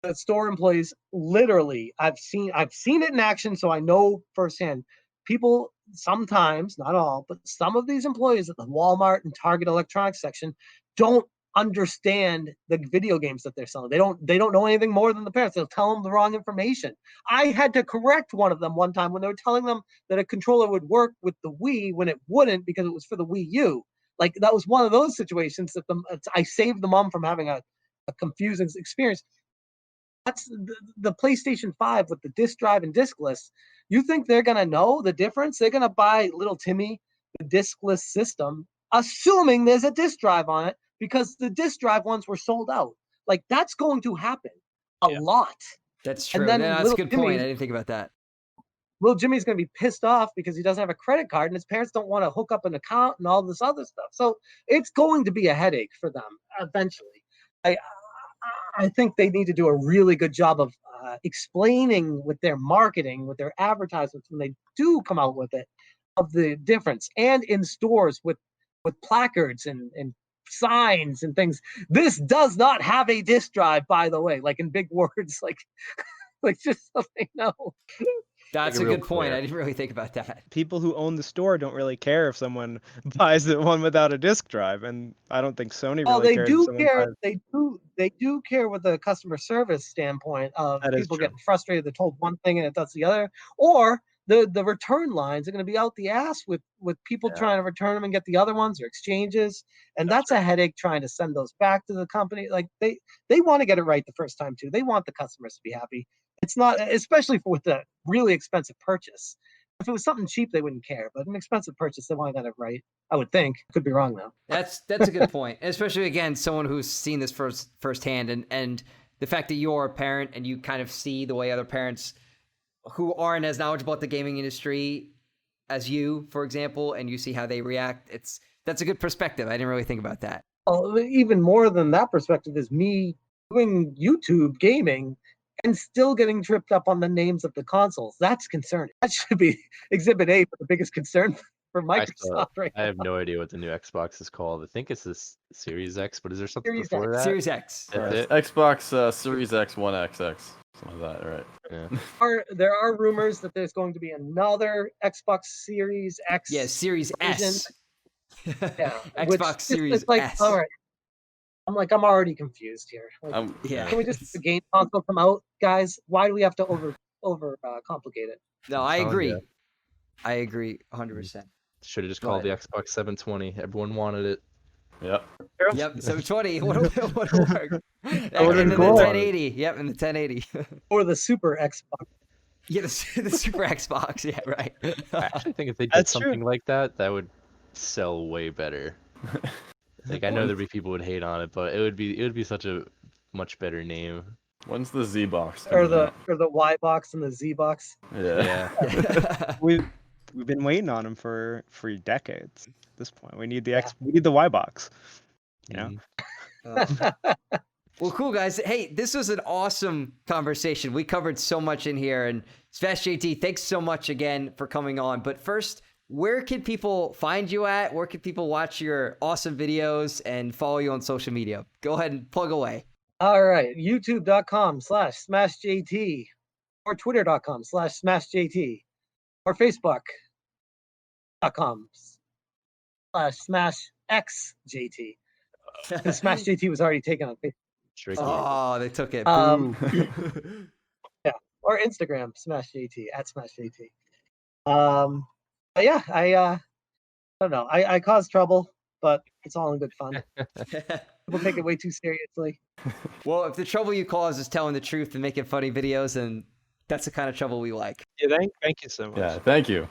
The store employees, literally, I've seen it in action, so I know firsthand. People sometimes, not all, but some of these employees at the Walmart and Target electronics section don't understand the video games that they're selling. They don't know anything more than the parents. They'll tell them the wrong information. I had to correct one of them one time when they were telling them that a controller would work with the Wii when it wouldn't, because it was for the Wii U. Like, that was one of those situations that I saved the mom from having a confusing experience. That's the PlayStation 5 with the disc drive and discless. You think they're going to know the difference? They're going to buy little Timmy the discless system, assuming there's a disc drive on it, because the disc drive ones were sold out. Like, that's going to happen a lot. That's true. And then that's a good point. I didn't think about that. little Jimmy's going to be pissed off because he doesn't have a credit card and his parents don't want to hook up an account and all this other stuff. So it's going to be a headache for them eventually. I think they need to do a really good job of explaining with their marketing, with their advertisements when they do come out with it, of the difference, and in stores with placards and signs and things. This does not have a disk drive, by the way, like in big words, like just so they know. That's a real good point. clear. I didn't really think about that. People who own the store don't really care if someone buys the one without a disk drive, and I don't think Sony Oh, really they cares do if someone care. buys. They do care with the customer service standpoint of That is people true. getting frustrated. They're told one thing and it does the other, or the return lines are going to be out the ass with people trying to return them and get the other ones or exchanges, and that's a headache trying to send those back to the company. Like they want to get it right the first time too. They want the customers to be happy. It's not, especially with a really expensive purchase. If it was something cheap, they wouldn't care, but an expensive purchase, they want to get it right. I would think. Could be wrong though. That's a good point, especially again, someone who's seen this firsthand, and the fact that you're a parent and you kind of see the way other parents who aren't as knowledgeable about the gaming industry as you, for example, and you see how they react. That's a good perspective. I didn't really think about that. Oh, even more than that perspective is me doing YouTube gaming and still getting tripped up on the names of the consoles. That's concerning. That should be Exhibit A for the biggest concern for Microsoft right I now. have no idea what the new Xbox is called. I think it's this Series X, but is there something Series before X. that? Series X. That's it? Xbox Series X, One XX, something like that, right? Yeah. There are rumors that there's going to be another Xbox Series X. Yeah, Series S. Yeah, which Xbox just- Series it's like, S. all right. I'm already confused here. Like, Yeah. can we just the game console come out, guys? Why do we have to over complicate it? No, I telling agree. ya. I agree 100%. Should have just Go called the ahead. Xbox 720. Everyone wanted it. Yep. Yep, 720 would have worked. And would've then the been cool. 1080. Yep, and the 1080. Or the Super Xbox. Yeah, the Super Xbox. Yeah, right. I actually think if they did That's true. something like that, that would sell way better. Like I know there'd be people who would hate on it, but it would be such a much better name. When's the Z box? Or coming the Y box and the Z box. out? Yeah. We've been waiting on them for decades. At this point, we need the we need the Y box. You know. Mhm. Well, cool, guys. Hey, this was an awesome conversation. We covered so much in here. And Smash JT, thanks so much again for coming on. But first, where can people find you at? Where can people watch your awesome videos and follow you on social media? Go ahead and plug away. All right. YouTube.com/SmashJT or Twitter.com/SmashJT or Facebook.com/SmashXJT. The Smash JT was already taken on Facebook. Tricky. Oh, they took it. Um, Boo. Or Instagram @SmashJT. But yeah, I don't know. I cause trouble, but it's all in good fun. People take it way too seriously. Well, if the trouble you cause is telling the truth and making funny videos, then that's the kind of trouble we like. Yeah, thank you so much. Yeah. Thank you.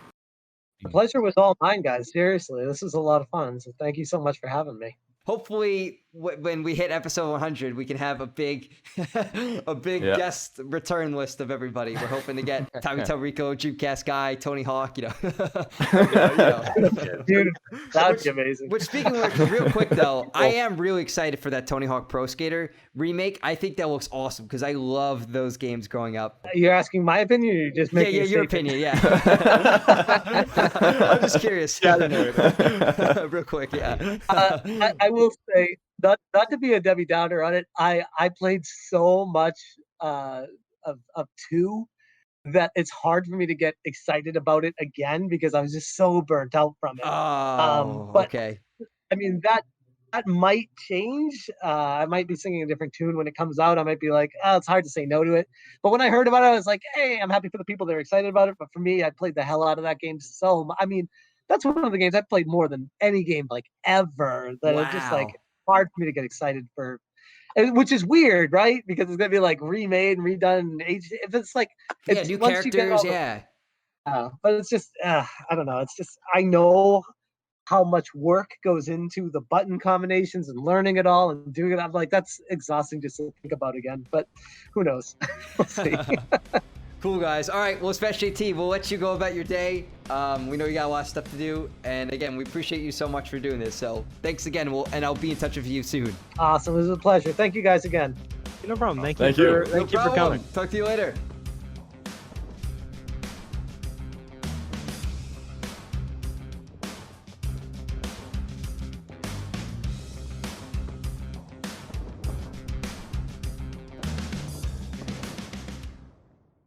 The pleasure was all mine, guys. Seriously, this was a lot of fun. So thank you so much for having me. Hopefully, when we hit episode 100, we can have a big Yeah. guest return list of everybody. We're hoping to get Tommy Rico, Dreamcast Guy, Tony Hawk, you know. Dude, that would be amazing. Which, speaking of which, real quick though, I am really excited for that Tony Hawk Pro Skater remake. I think that looks awesome because I loved those games growing up. You're asking my opinion, or you're just making Yeah, a your statement? opinion, yeah. I'm just curious. Real quick, yeah. I will say, not to be a Debbie Downer on it, I played so much of 2 that it's hard for me to get excited about it again because I was just so burnt out from it. Oh, But okay. I mean that might change. I might be singing a different tune when it comes out. I might be like, oh, it's hard to say no to it. But when I heard about it, I was like, hey, I'm happy for the people that are excited about it. But for me, I played the hell out of that game I mean, that's one of the games I've played more than any game like ever. That it's just like Wow. hard for me to get excited for, which is weird, right? Because it's gonna be like remade and redone. If it's like, Yeah, it's, new once you get all characters, the- yeah. but it's just, I don't know. It's just I know how much work goes into the button combinations and learning it all and doing it. I'm like, that's exhausting just to think about again. But who knows? We'll see. Cool, guys. All right, well, Smash JT, we'll let you go about your day. We know you got a lot of stuff to do, and again, we appreciate you so much for doing this. So thanks again, and I'll be in touch with you soon. Awesome. It was a pleasure. Thank you guys again. No problem. Thank Thank you you. for, thank you for problem. coming. Talk to you later.